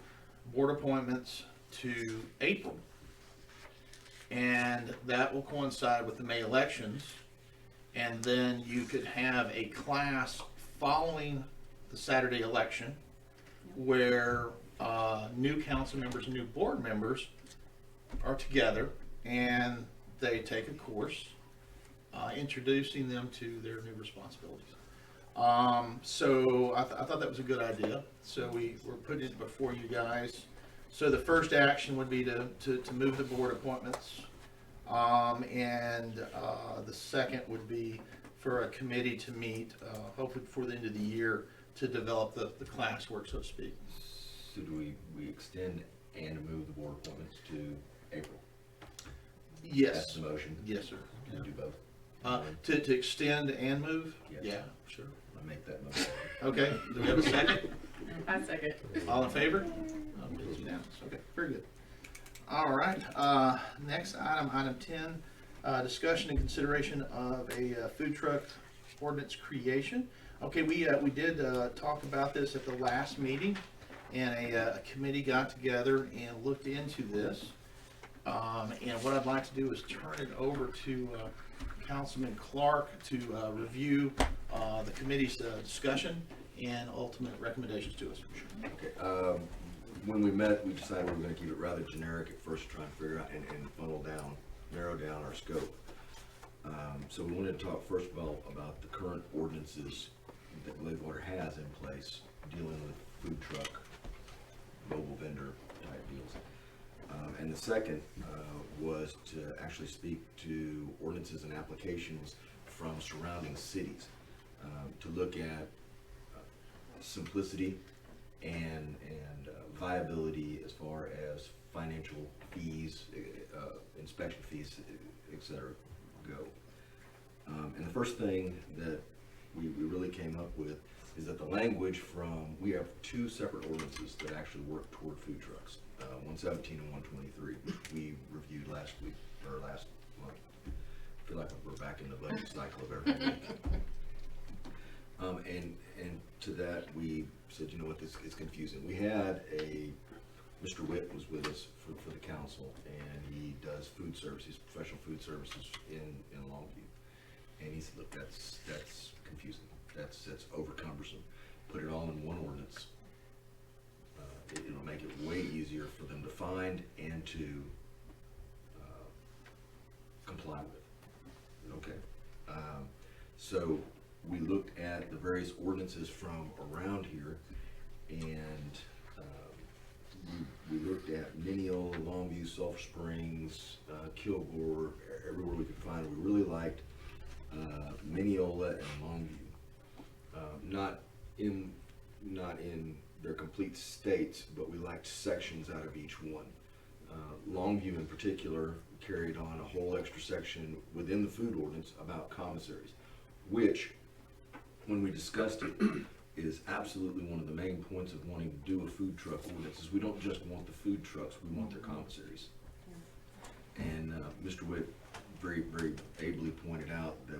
Speaker 3: board appointments to April. And that will coincide with the May elections. And then you could have a class following the Saturday election where new council members and new board members are together and they take a course introducing them to their new responsibilities. So I thought that was a good idea. So we're putting it before you guys. So the first action would be to move the board appointments. And the second would be for a committee to meet, hopefully before the end of the year, to develop the classwork, so to speak.
Speaker 10: So do we extend and move the board appointments to April?
Speaker 3: Yes.
Speaker 10: That's the motion?
Speaker 3: Yes, sir.
Speaker 10: Can we do both?
Speaker 3: To extend and move?
Speaker 10: Yes.
Speaker 3: Yeah, sure.
Speaker 10: I make that motion.
Speaker 3: Okay, do we have a second?
Speaker 13: I second.
Speaker 3: All in favor? It's unanimous. Okay, very good. All right, next item, item 10, discussion and consideration of a food truck ordinance creation. Okay, we did talk about this at the last meeting, and a committee got together and looked into this. And what I'd like to do is turn it over to Councilman Clark to review the committee's discussion and ultimate recommendations to us.
Speaker 10: Okay, when we met, we decided we were gonna keep it rather generic at first, trying to figure out and funnel down, narrow down our scope. So we wanted to talk first of all about the current ordinances that Gladewater has in place dealing with food truck, mobile vendor type deals. And the second was to actually speak to ordinances and applications from surrounding cities, to look at simplicity and viability as far as financial fees, inspection fees, etc. go. And the first thing that we really came up with is that the language from, we have two separate ordinances that actually work toward food trucks, 117 and 123, which we reviewed last week, or last month. I feel like we're back in the budget cycle of every week. And to that, we said, you know what, this is confusing. We had Mr. Witt was with us for the council, and he does food services, professional food services in Longview. And he said, look, that's confusing. That's over cumbersome. Put it all in one ordinance. It'll make it way easier for them to find and to comply with. Okay. So we looked at the various ordinances from around here, and we looked at Mineola, Longview, Sulphur Springs, Kilgore, everywhere we could find. We really liked Mineola and Longview. Not in their complete states, but we liked sections out of each one. Longview in particular carried on a whole extra section within the food ordinance about commissaries, which, when we discussed it, is absolutely one of the main points of wanting to do a food truck ordinance. Is we don't just want the food trucks, we want their commissaries. And Mr. Witt very, very ably pointed out that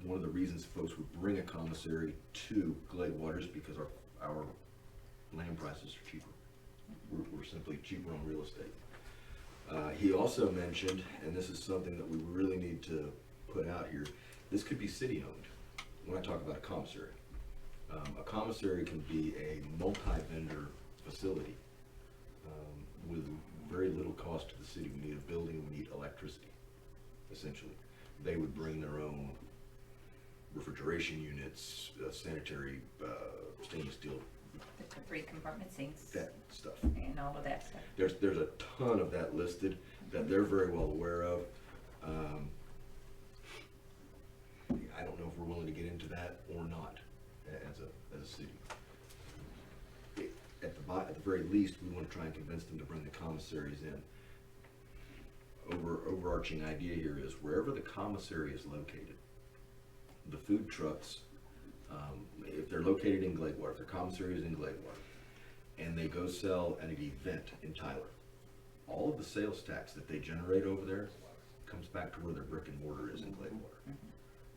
Speaker 10: one of the reasons folks would bring a commissary to Gladewater is because our land prices are cheaper. We're simply cheaper on real estate. He also mentioned, and this is something that we really need to put out here, this could be city-owned when I talk about a commissary. A commissary can be a multi-vendor facility with very little cost to the city. We need a building, we need electricity, essentially. They would bring their own refrigeration units, sanitary, stainless steel,
Speaker 8: The three compartment sinks.
Speaker 10: that stuff.
Speaker 8: And all of that stuff.
Speaker 10: There's a ton of that listed that they're very well aware of. I don't know if we're willing to get into that or not as a city. At the very least, we want to try and convince them to bring the commissaries in. Overarching idea here is wherever the commissary is located, the food trucks, if they're located in Gladewater, if their commissary is in Gladewater, and they go sell at an event in Tyler, all of the sales tax that they generate over there comes back to where their brick and mortar is in Gladewater.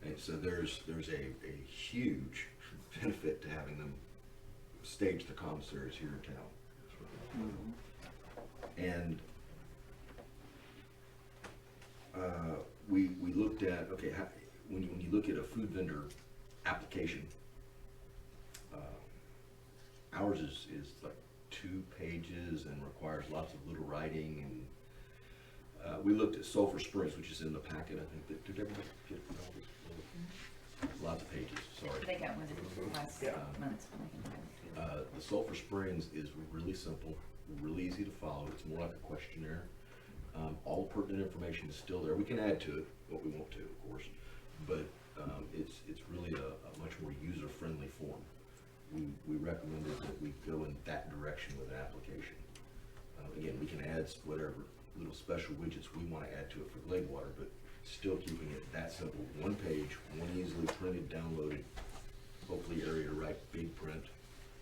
Speaker 10: And so there's a huge benefit to having them stage the commissaries here in town. And we looked at, okay, when you look at a food vendor application, ours is like 2 pages and requires lots of little writing. And we looked at Sulphur Springs, which is in the packet. I think that, did everybody get all this? Lots of pages, sorry.
Speaker 8: They got one in the last months.
Speaker 10: The Sulphur Springs is really simple, really easy to follow. It's more like a questionnaire. All pertinent information is still there. We can add to it what we want to, of course, but it's really a much more user-friendly form. We recommended that we go in that direction with an application. Again, we can add whatever little special widgets we want to add to it for Gladewater, but still keeping it that simple. 1 page, one easily printed, downloaded, hopefully area to write big print,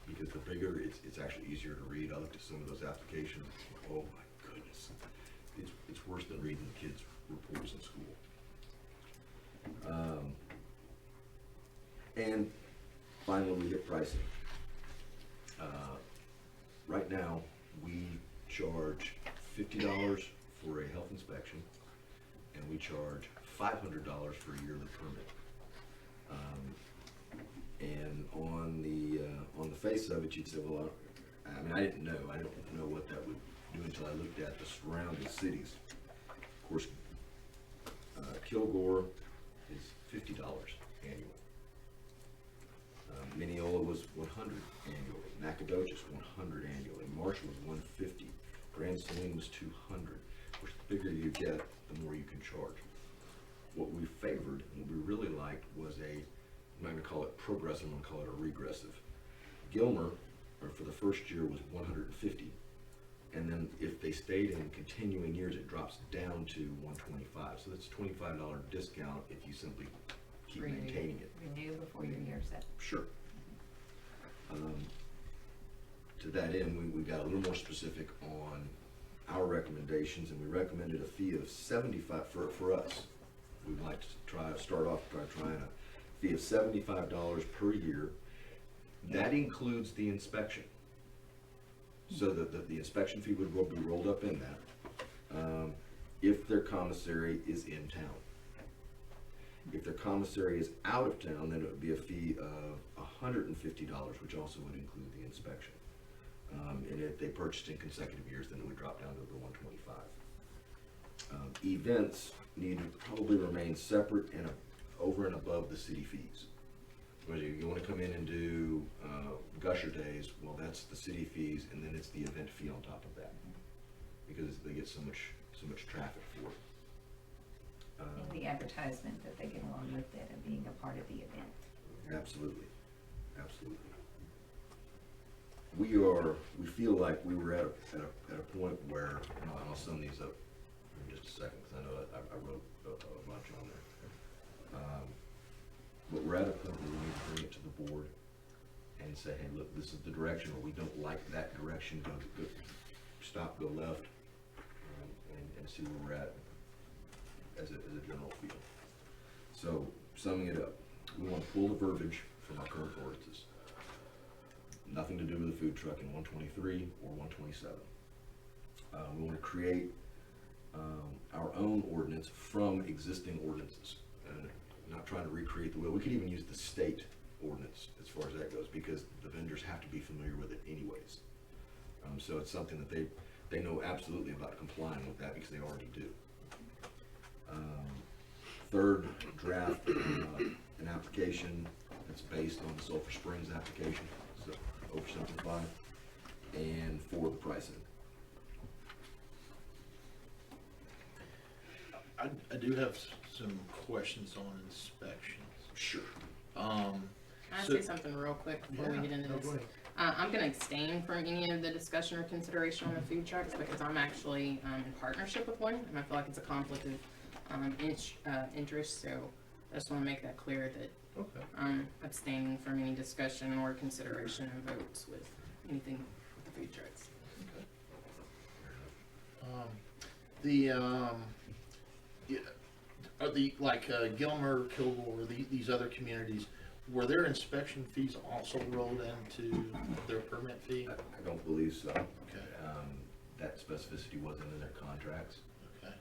Speaker 10: because the bigger, it's actually easier to read. I looked at some of those applications. Oh my goodness. It's worse than reading the kids' reports in school. And finally, we hit pricing. Right now, we charge $50 for a health inspection, and we charge $500 for a yearly permit. And on the face of it, you'd say, well, I mean, I don't know what that would do until I looked at the surrounding cities. Of course, Kilgore is $50 annually. Mineola was $100 annually. Nacogdoches $100 annually. Marshall was $150. Grand Saline was $200. Of course, the bigger you get, the more you can charge. What we favored and what we really liked was I'm not going to call it progressive, I'm going to call it a regressive. Gilmer, for the first year, was $150. And then if they stayed in continuing years, it drops down to $125. So that's a $25 discount if you simply keep maintaining it.
Speaker 8: Renew before your year's up.
Speaker 10: Sure. To that end, we got a little more specific on our recommendations, and we recommended a fee of $75 for us. We'd like to start off by trying a fee of $75 per year. That includes the inspection. So that the inspection fee would be rolled up in that if their commissary is in town. If their commissary is out of town, then it would be a fee of $150, which also would include the inspection. And if they purchased in consecutive years, then it would drop down to the $125. Events need to probably remain separate and over and above the city fees. Whether you want to come in and do Gusher Days, well, that's the city fees, and then it's the event fee on top of that, because they get so much traffic for it.
Speaker 8: And the advertisement that they get along with it and being a part of the event.
Speaker 10: Absolutely, absolutely. We feel like we were at a point where, and I'll sum these up in just a second, because I know I wrote a bunch on there. But we're at a point where we need to bring it to the board and say, hey, look, this is the direction, or we don't like that direction, stop, go left, and see where we're at as a general field. So, summing it up, we want to pull the verbiage from our current ordinances. Nothing to do with the food truck in 123 or 127. We want to create our own ordinance from existing ordinances. Not trying to recreate the wheel. We could even use the state ordinance as far as that goes, because the vendors have to be familiar with it anyways. So it's something that they know absolutely about complying with that, because they already do. Third draft, an application that's based on the Sulphur Springs application, so oversimplified, and for the pricing.
Speaker 3: I do have some questions on inspections.
Speaker 10: Sure.
Speaker 13: Can I say something real quick before we get into this? I'm gonna abstain from any of the discussion or consideration on the food trucks, because I'm actually in partnership with one, and I feel like it's a conflict of interest, so I just wanna make that clear that I'm abstaining from any discussion or consideration and votes with anything with the food trucks.
Speaker 3: Are the, like, Gilmer, Kilgore, these other communities, were their inspection fees also rolled into their permit fee?
Speaker 10: I don't believe so.
Speaker 3: Okay.
Speaker 10: That specificity wasn't in their contracts.
Speaker 3: Okay.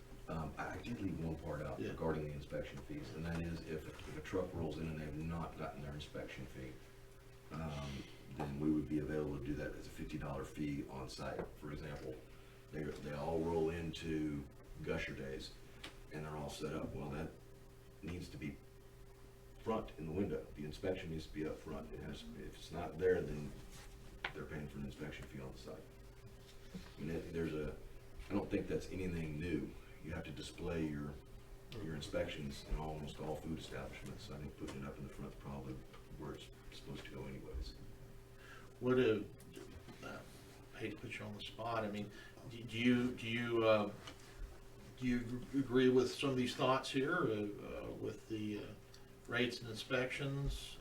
Speaker 10: I did leave one part out regarding the inspection fees, and that is if a truck rolls in and they have not gotten their inspection fee, then we would be available to do that as a $50 fee on site. For example, they all roll into Gusher Days, and they're all set up. Well, that needs to be front in the window. The inspection needs to be up front. It has, if it's not there, then they're paying for an inspection fee on the site. I mean, I don't think that's anything new. You have to display your inspections in almost all food establishments. I think putting it up in the front is probably where it's supposed to go anyways.
Speaker 3: What I hate to put you on the spot. I mean, do you agree with some of these thoughts here with the rates and inspections?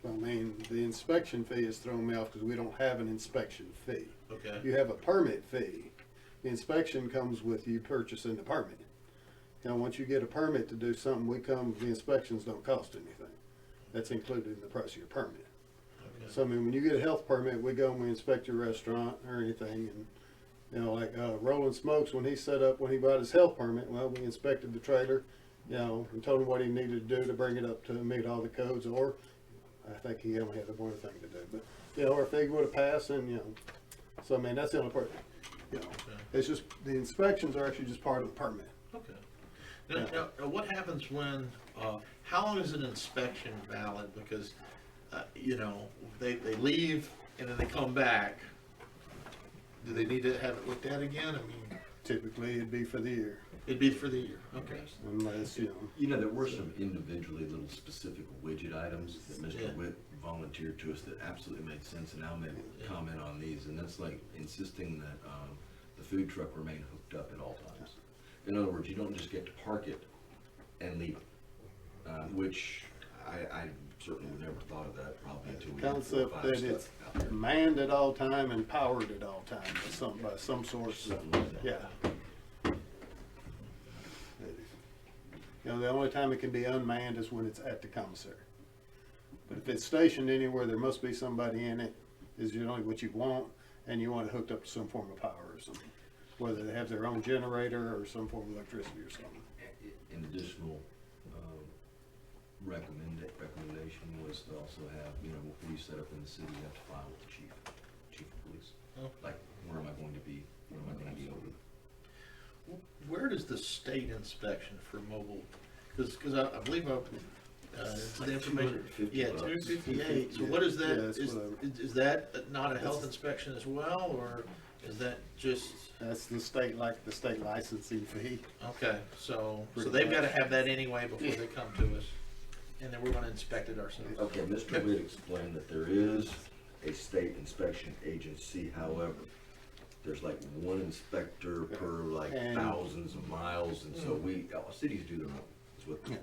Speaker 2: I mean, the inspection fee is throwing me off because we don't have an inspection fee.
Speaker 3: Okay.
Speaker 2: You have a permit fee. The inspection comes with you purchasing the permit. Now, once you get a permit to do something, the inspections don't cost anything. That's included in the price of your permit.
Speaker 3: Okay.
Speaker 2: So, I mean, when you get a health permit, we go and we inspect your restaurant or anything, and, you know, like, Roland Smokes, when he bought his health permit, well, we inspected the trailer, you know, and told him what he needed to do to bring it up to meet all the codes, or I think he only had one thing to do, but, you know, or if they would have passed, and, you know, so, I mean, that's the only part, you know, it's just, the inspections are actually just part of the permit.
Speaker 3: Okay. Now, what happens when, how long is an inspection valid? Because, you know, they leave and then they come back. Do they need to have it looked at again? I mean,
Speaker 2: typically it'd be for the year.
Speaker 3: It'd be for the year, okay.
Speaker 2: Unless, you know.
Speaker 10: You know, there were some individually little specific widget items that Mr. Witt volunteered to us that absolutely made sense, and I'll make a comment on these, and that's like insisting that the food truck remain hooked up at all times. In other words, you don't just get to park it and leave it, which I certainly would never thought of that probably until we had 4 or 5
Speaker 2: Concept that it's
Speaker 10: stuff out there.
Speaker 2: manned at all time and powered at all time by some source.
Speaker 10: Something like that.
Speaker 2: Yeah. You know, the only time it can be unmanned is when it's at the commissary. But if it's stationed anywhere, there must be somebody in it, is generally what you want, and you want it hooked up to some form of power or something. Whether they have their own generator or some form of electricity or something.
Speaker 10: An additional recommendation was to also have, you know, before you set up in the city, you have to file with the chief of police.
Speaker 3: Oh.
Speaker 10: Like, where am I going to be open?
Speaker 3: Where does the state inspection for mobile, because I believe the information, yeah, $258. So what is that?
Speaker 2: Yeah,
Speaker 3: is that not a health inspection as well, or is that just?
Speaker 2: That's the state licensing fee.
Speaker 3: Okay, so they've got to have that anyway before they come to us, and then we're going to inspect it ourselves.
Speaker 10: Okay, Mr. Witt explained that there is a state inspection agency, however, there's like one inspector per like thousands of miles, and so cities do their own.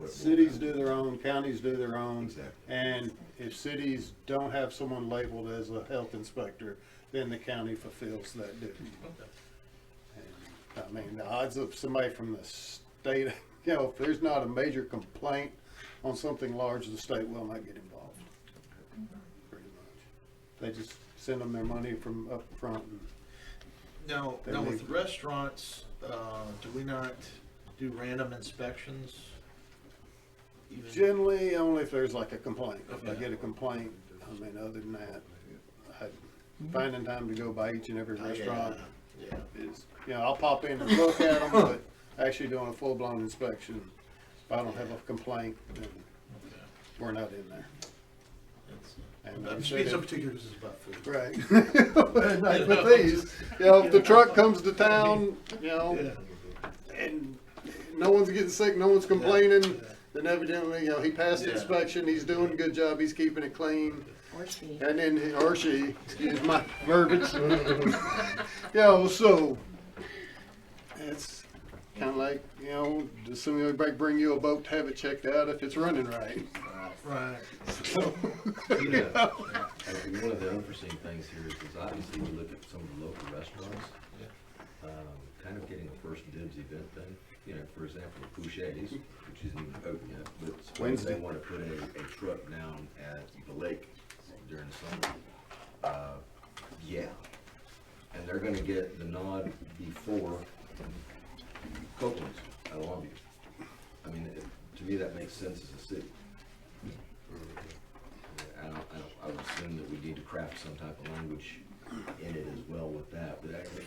Speaker 2: Cities do their own, counties do their own.
Speaker 10: Exactly.
Speaker 2: And if cities don't have someone labeled as a health inspector, then the county fulfills that duty.
Speaker 3: Okay.
Speaker 2: I mean, the odds of somebody from the state, you know, if there's not a major complaint on something large, the state will not get involved. Pretty much. They just send them their money from up front. And
Speaker 3: Now,
Speaker 2: They
Speaker 3: now
Speaker 2: may-
Speaker 3: with restaurants, do we not do random inspections? Even-
Speaker 2: generally, only if there's like a complaint. If I
Speaker 3: Okay.
Speaker 2: get a complaint, I mean, other than that, finding time to go by each and every restaurant
Speaker 3: Yeah.
Speaker 2: is, you know, I'll pop in and look at them, but actually doing a full-blown inspection, if I don't have a complaint, then
Speaker 3: Okay.
Speaker 2: we're not in there.
Speaker 3: That's-
Speaker 2: And
Speaker 3: I'm
Speaker 2: like I
Speaker 3: just being
Speaker 2: said,
Speaker 3: so particular because it's about food.
Speaker 2: Right. Like with these, you know, if the truck comes to town, you know,
Speaker 3: Yeah.
Speaker 2: and no one's getting sick, no one's complaining,
Speaker 3: Yeah.
Speaker 2: then evidently, you know, he passed the
Speaker 3: Yeah.
Speaker 2: inspection, he's doing a good job, he's keeping it clean.
Speaker 15: Or she.
Speaker 2: And then, or she, excuse my verbiage. You know, so, it's kinda like, you know, does somebody bring you a boat to have it checked out if it's running right?
Speaker 3: Right.
Speaker 2: So,
Speaker 10: Yeah. I think one of the unforeseen things here is obviously we look at some of the local restaurants, kind of getting a first dibs event thing. You know, for example, Boucher's, which isn't even open yet, but suppose
Speaker 2: Wednesday.
Speaker 10: they want to put a truck down at the lake during the summer. Yeah. And they're gonna get the nod before Copeland's at Longview. I mean, to me, that makes sense as a city. I would assume that we need to craft some type of language in it as well with that, but actually,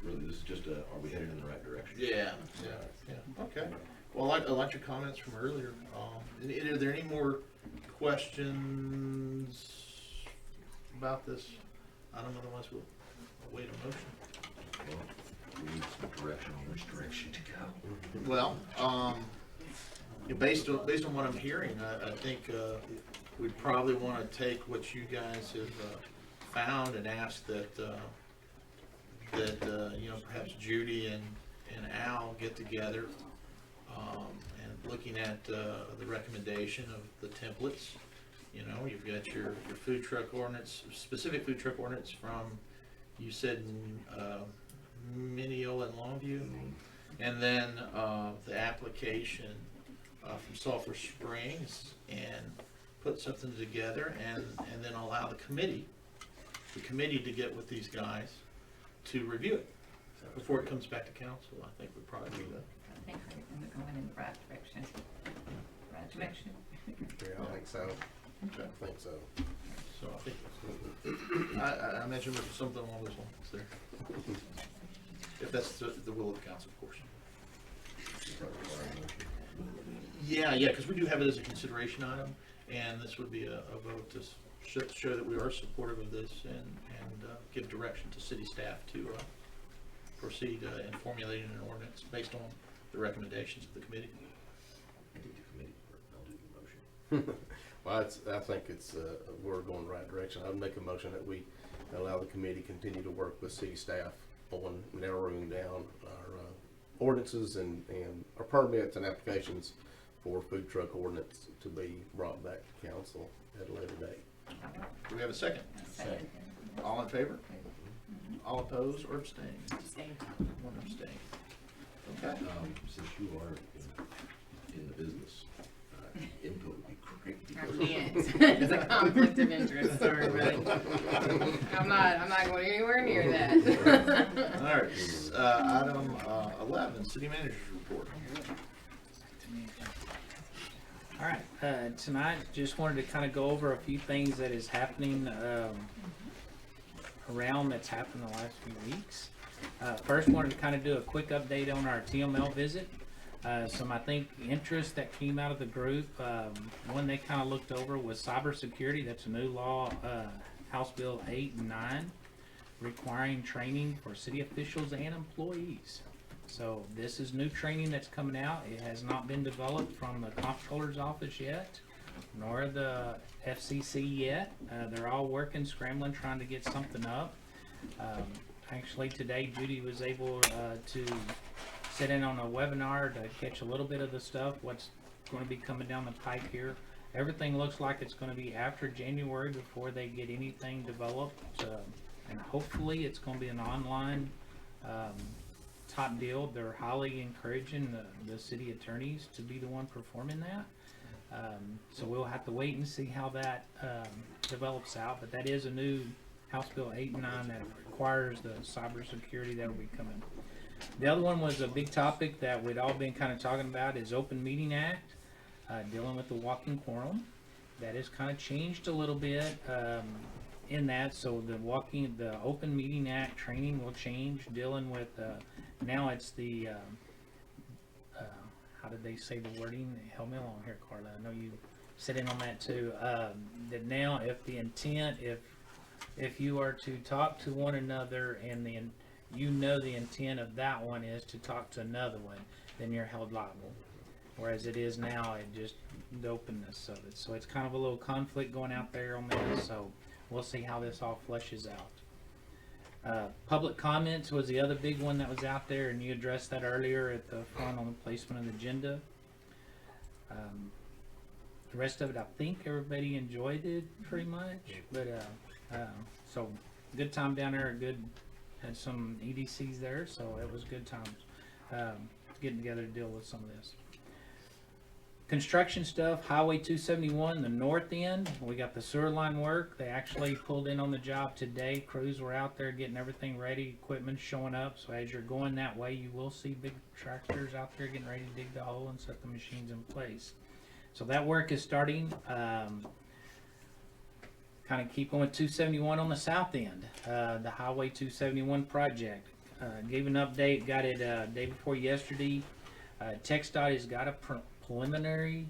Speaker 10: really, this is just are we headed in the right direction?
Speaker 3: Yeah, okay. Well, I like your comments from earlier. Are there any more questions about this? I don't know, otherwise we'll wait a motion.
Speaker 10: Well, we need some direction on which direction to go.
Speaker 3: Well, based on what I'm hearing, I think we'd probably want to take what you guys have found and ask that you know, perhaps Judy and Al get together and looking at the recommendation of the templates. You know, you've got your food truck ordinance, specific food truck ordinance from, you said, Mineola and Longview, and then the application from Sulphur Springs, and put something together, and then allow the committee to get with these guys to review it before it comes back to council. I think would probably be the.
Speaker 8: I think we're going in the right direction. Right direction.
Speaker 5: Yeah, I think so.
Speaker 3: Okay.
Speaker 5: I think so.
Speaker 3: So I think, I mentioned something along those lines there. If that's the will of the council, of course. Yeah, because we do have it as a consideration item, and this would be a vote to show that we are supportive of this and give direction to city staff to proceed in formulating an ordinance based on the recommendations of the committee.
Speaker 10: I do the committee work, I'll do the motion.
Speaker 5: Well, I think it's, we're going the right direction. I'd make a motion that we allow the committee continue to work with city staff on narrowing down our ordinances and our permits and applications for food truck ordinance to be brought back to council at a later date.
Speaker 3: Do we have a second?
Speaker 8: Second.
Speaker 3: All in favor? All opposed or abstain?
Speaker 8: Abstain.
Speaker 3: One abstain. Okay.
Speaker 10: Since you are in the business, input would be great.
Speaker 13: I can't. It's a conflict of interest, sorry, but I'm not going anywhere near that.
Speaker 3: All right, item 11, city manager's report.
Speaker 9: All right, tonight just wanted to kind of go over a few things that is happening around that's happened the last few weeks. First, wanted to kind of do a quick update on our TML visit. Some, I think, interest that came out of the group. One they kind of looked over was cybersecurity. That's a new law, House Bill 8 and 9, requiring training for city officials and employees. So this is new training that's coming out. It has not been developed from the comptroller's office yet, nor the FCC yet. They're all working, scrambling, trying to get something up. Actually, today Judy was able to sit in on a webinar to catch a little bit of the stuff, what's going to be coming down the pike here. Everything looks like it's going to be after January before they get anything developed, and hopefully it's going to be an online top deal. They're highly encouraging the city attorneys to be the one performing that. So we'll have to wait and see how that develops out, but that is a new House Bill 8 and 9 that requires the cybersecurity that will be coming. The other one was a big topic that we'd all been kind of talking about is Open Meeting Act, dealing with the walking quorum. That has kind of changed a little bit in that, so the Open Meeting Act training will change, dealing with, now it's the, how did they say the wording? Help me along here, Carla. I know you sit in on that too. That now if the intent, if you are to talk to one another and you know the intent of that one is to talk to another one, then you're held liable. Whereas it is now, it just, the openness of it. So it's kind of a little conflict going out there on this, so we'll see how this all fleshes out. Public comments was the other big one that was out there, and you addressed that earlier at the front on the placement of the agenda. The rest of it, I think everybody enjoyed it pretty much, but so good time down there. Had some EDCs there, so it was good times getting together to deal with some of this. Construction stuff, Highway 271, the north end, we got the sewer line work. They actually pulled in on the job today. Crews were out there getting everything ready, equipment showing up. So as you're going that way, you will see big tractors out there getting ready to dig the hole and set the machines in place. So that work is starting. Kind of keep on with 271 on the south end, the Highway 271 project. Gave an update, got it day before yesterday. TxDOT has got a preliminary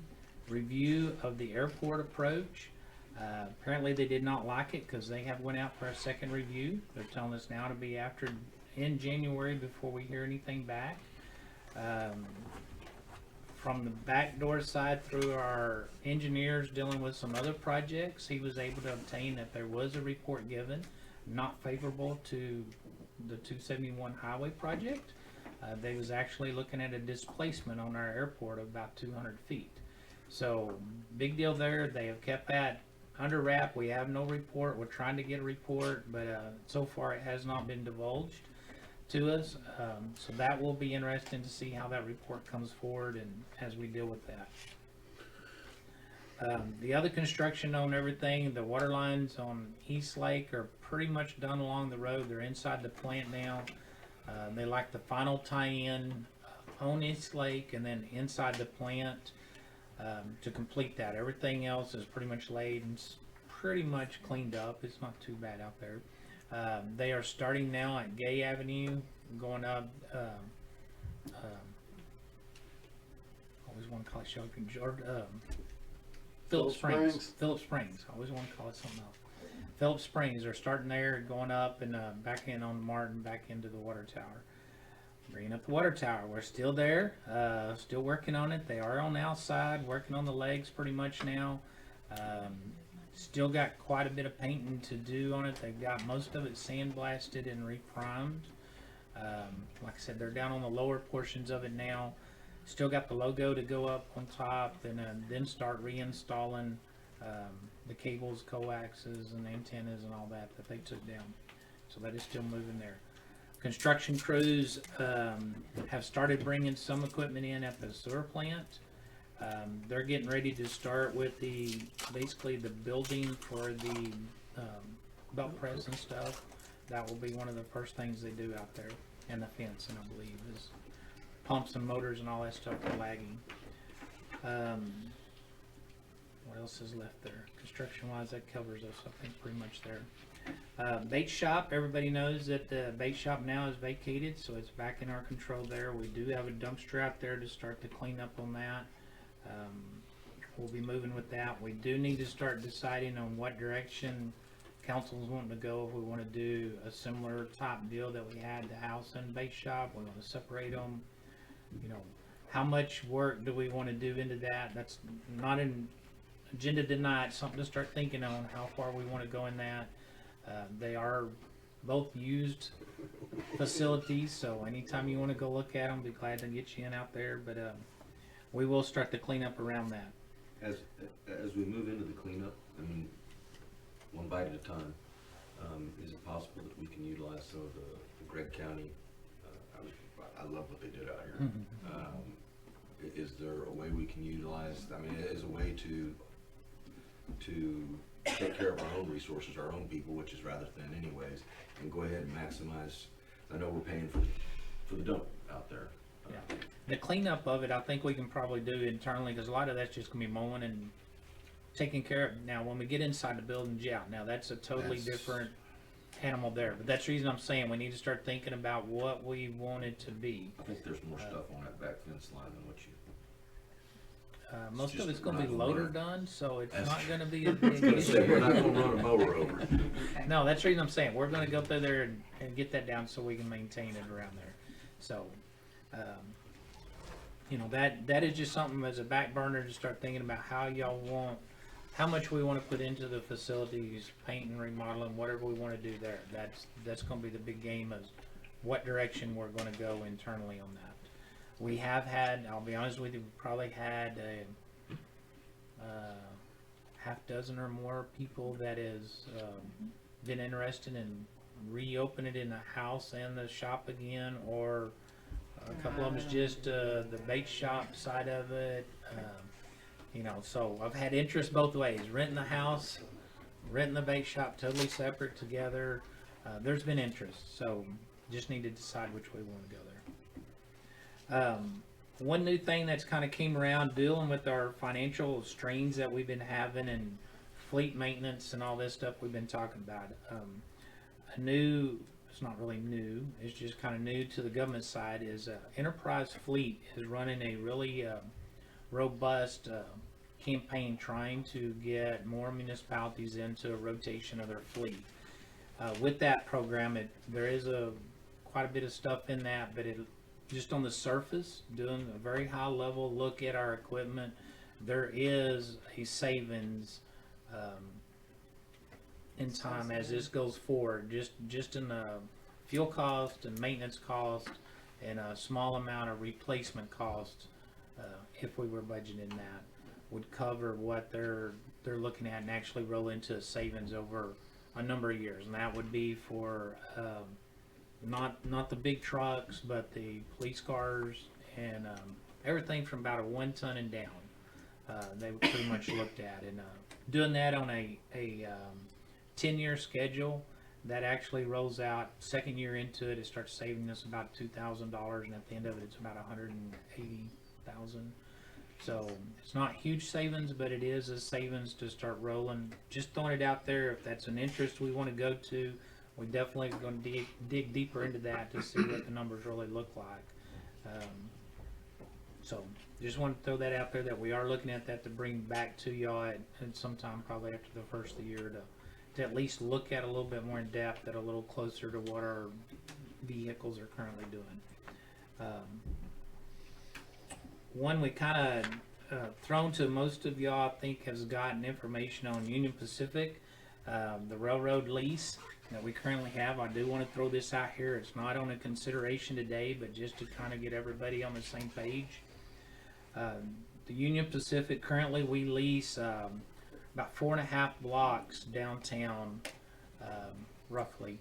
Speaker 9: review of the airport approach. Apparently they did not like it because they have went out for a second review. They're telling us now to be in January before we hear anything back. From the back door side through our engineers dealing with some other projects, he was able to obtain that there was a report given not favorable to the 271 highway project. They was actually looking at a displacement on our airport of about 200 feet. So big deal there. They have kept that under wrap. We have no report. We're trying to get a report, but so far it has not been divulged to us. So that will be interesting to see how that report comes forward and as we deal with that. The other construction on everything, the water lines on East Lake are pretty much done along the road. They're inside the plant now. They like the final tie-in on East Lake and then inside the plant to complete that. Everything else is pretty much laid and pretty much cleaned up. It's not too bad out there. They are starting now at Gay Avenue, going up, always want to call it Shopping, Phillips Springs. Phillips Springs. I always want to call it something else. Phillips Springs are starting there, going up and back in on Martin, back into the water tower. Bringing up the water tower. We're still there, still working on it. They are on the outside, working on the legs pretty much now. Still got quite a bit of painting to do on it. They've got most of it sandblasted and reprimed. Like I said, they're down on the lower portions of it now. Still got the logo to go up on top, and then start reinstalling the cables, coaxes, and antennas and all that they took down. So that is still moving there. Construction crews have started bringing some equipment in at the sewer plant. They're getting ready to start with basically the building for the belt press and stuff. That will be one of the first things they do out there, and the fencing, I believe, is pumps and motors and all that stuff are lagging. What else is left there? Construction wise, that covers us, I think, pretty much there. Bait shop, everybody knows that the bait shop now is vacated, so it's back in our control there. We do have a dumpster out there to start the cleanup on that. We'll be moving with that. We do need to start deciding on what direction council's wanting to go. If we want to do a similar type deal that we had the house and bait shop, we want to separate them. You know, how much work do we want to do into that? That's not an agenda tonight, something to start thinking on how far we want to go in that. They are both used facilities, so anytime you want to go look at them, be glad to get you in out there, but we will start the cleanup around that.
Speaker 10: As we move into the cleanup, I mean, one bite at a time, is it possible that we can utilize some of the Gregg County, I love what they did out here. Is there a way we can utilize, I mean, as a way to take care of our own resources, our own people, which is rather thin anyways, and go ahead and maximize, I know we're paying for the dump out there.
Speaker 9: Yeah. The cleanup of it, I think we can probably do internally, because a lot of that's just gonna be mowing and taking care of. Now, when we get inside the buildings, yeah, now that's a totally different animal there. But that's the reason I'm saying we need to start thinking about what we want it to be.
Speaker 10: I think there's more stuff on that back fence line than what you.
Speaker 9: Most
Speaker 10: just
Speaker 9: of it's gonna be
Speaker 10: not
Speaker 9: loader
Speaker 10: run.
Speaker 9: done, so it's
Speaker 10: That's-
Speaker 9: not gonna be a big
Speaker 10: Gonna say, we're not
Speaker 9: issue.
Speaker 10: gonna run a mower over it.
Speaker 9: No, that's the reason I'm saying, we're gonna go through there and get that down so we can maintain it around there. So, you know, that is just something as a back burner to start thinking about how much we wanna put into the facilities, paint and remodeling, whatever we wanna do there. That's gonna be the big game, is what direction we're gonna go internally on that. We have had, I'll be honest with you, we probably had a half dozen or more people that has been interested in reopening it in the house and the shop again, or a couple of them is just the bait shop side of it. You know, so I've had interest both ways, renting the house, renting the bait shop, totally separate together. There's been interest, so just need to decide which way we want to go there. One new thing that's kind of came around, dealing with our financial strains that we've been having and fleet maintenance and all this stuff we've been talking about. It's not really new, it's just kind of new to the government side, is Enterprise Fleet is running a really robust campaign trying to get more municipalities into a rotation of their fleet. With that program, there is quite a bit of stuff in that, but it just on the surface, doing a very high level look at our equipment, there is a savings in time as this goes forward, just in the fuel cost and maintenance cost and a small amount of replacement cost, if we were budgeting that, would cover what they're looking at and actually roll into savings over a number of years. And that would be for not the big trucks, but the police cars and everything from about a 1 ton and down. They were pretty much looked at, and doing that on a 10-year schedule that actually rolls out. Second year into it, it starts saving us about $2,000, and at the end of it, it's about $180,000. So it's not huge savings, but it is a savings to start rolling. Just throwing it out there. If that's an interest we want to go to, we definitely going to dig deeper into that to see what the numbers really look like. So just want to throw that out there, that we are looking at that to bring back to y'all at sometime probably after the first of the year to at least look at a little bit more in depth, at a little closer to what our vehicles are currently doing. One we kind of thrown to most of y'all, I think, has gotten information on Union Pacific, the railroad lease that we currently have. I do want to throw this out here. It's not on a consideration today, but just to kind of get everybody on the same page. The Union Pacific, currently we lease about 4.5 blocks downtown, roughly,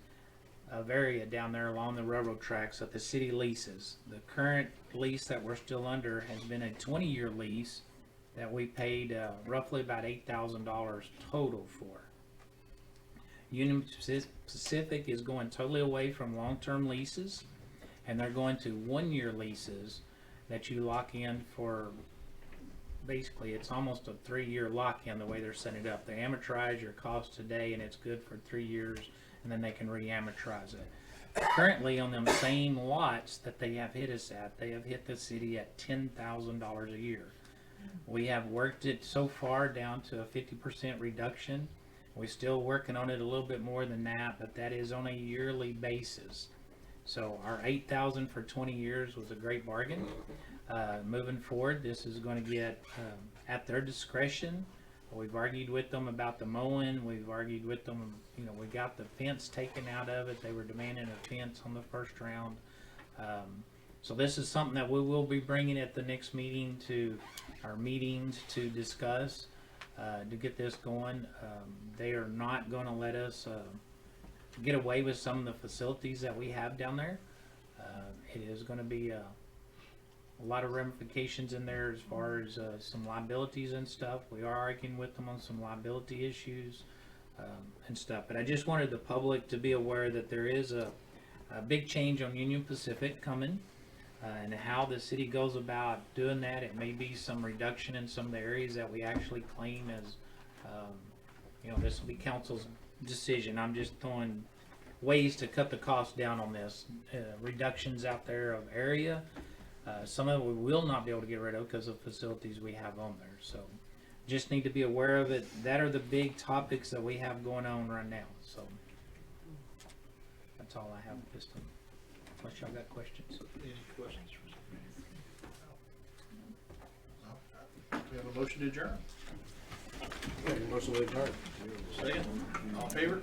Speaker 9: of area down there along the railroad tracks that the city leases. The current lease that we're still under has been a 20-year lease that we paid roughly about $8,000 total for. Union Pacific is going totally away from long-term leases, and they're going to 1-year leases that you lock in for, basically it's almost a 3-year lock-in the way they're setting it up. They amortize your cost today, and it's good for 3 years, and then they can re-amortize it. Currently, on them same lots that they have hit us at, they have hit the city at $10,000 a year. We have worked it so far down to a 50% reduction. We're still working on it a little bit more than that, but that is on a yearly basis. So our $8,000 for 20 years was a great bargain. Moving forward, this is going to get at their discretion. We've argued with them about the mowing. We've argued with them, you know, we got the fence taken out of it. They were demanding a fence on the first round. So this is something that we will be bringing at the next meeting to our meetings to discuss, to get this going. They are not going to let us get away with some of the facilities that we have down there. It is going to be a lot of ramifications in there as far as some liabilities and stuff. We are arguing with them on some liability issues and stuff. But I just wanted the public to be aware that there is a big change on Union Pacific coming, and how the city goes about doing that. It may be some reduction in some of the areas that we actually claim as, this will be council's decision. I'm just throwing ways to cut the cost down on this. Reductions out there of area. Some of it we will not be able to get rid of because of facilities we have on there. So just need to be aware of it. That are the big topics that we have going on right now. So that's all I have at this time. Unless y'all got questions.
Speaker 3: Any questions? We have a motion to adjourn.
Speaker 5: Motion to adjourn.
Speaker 3: Second, all in favor?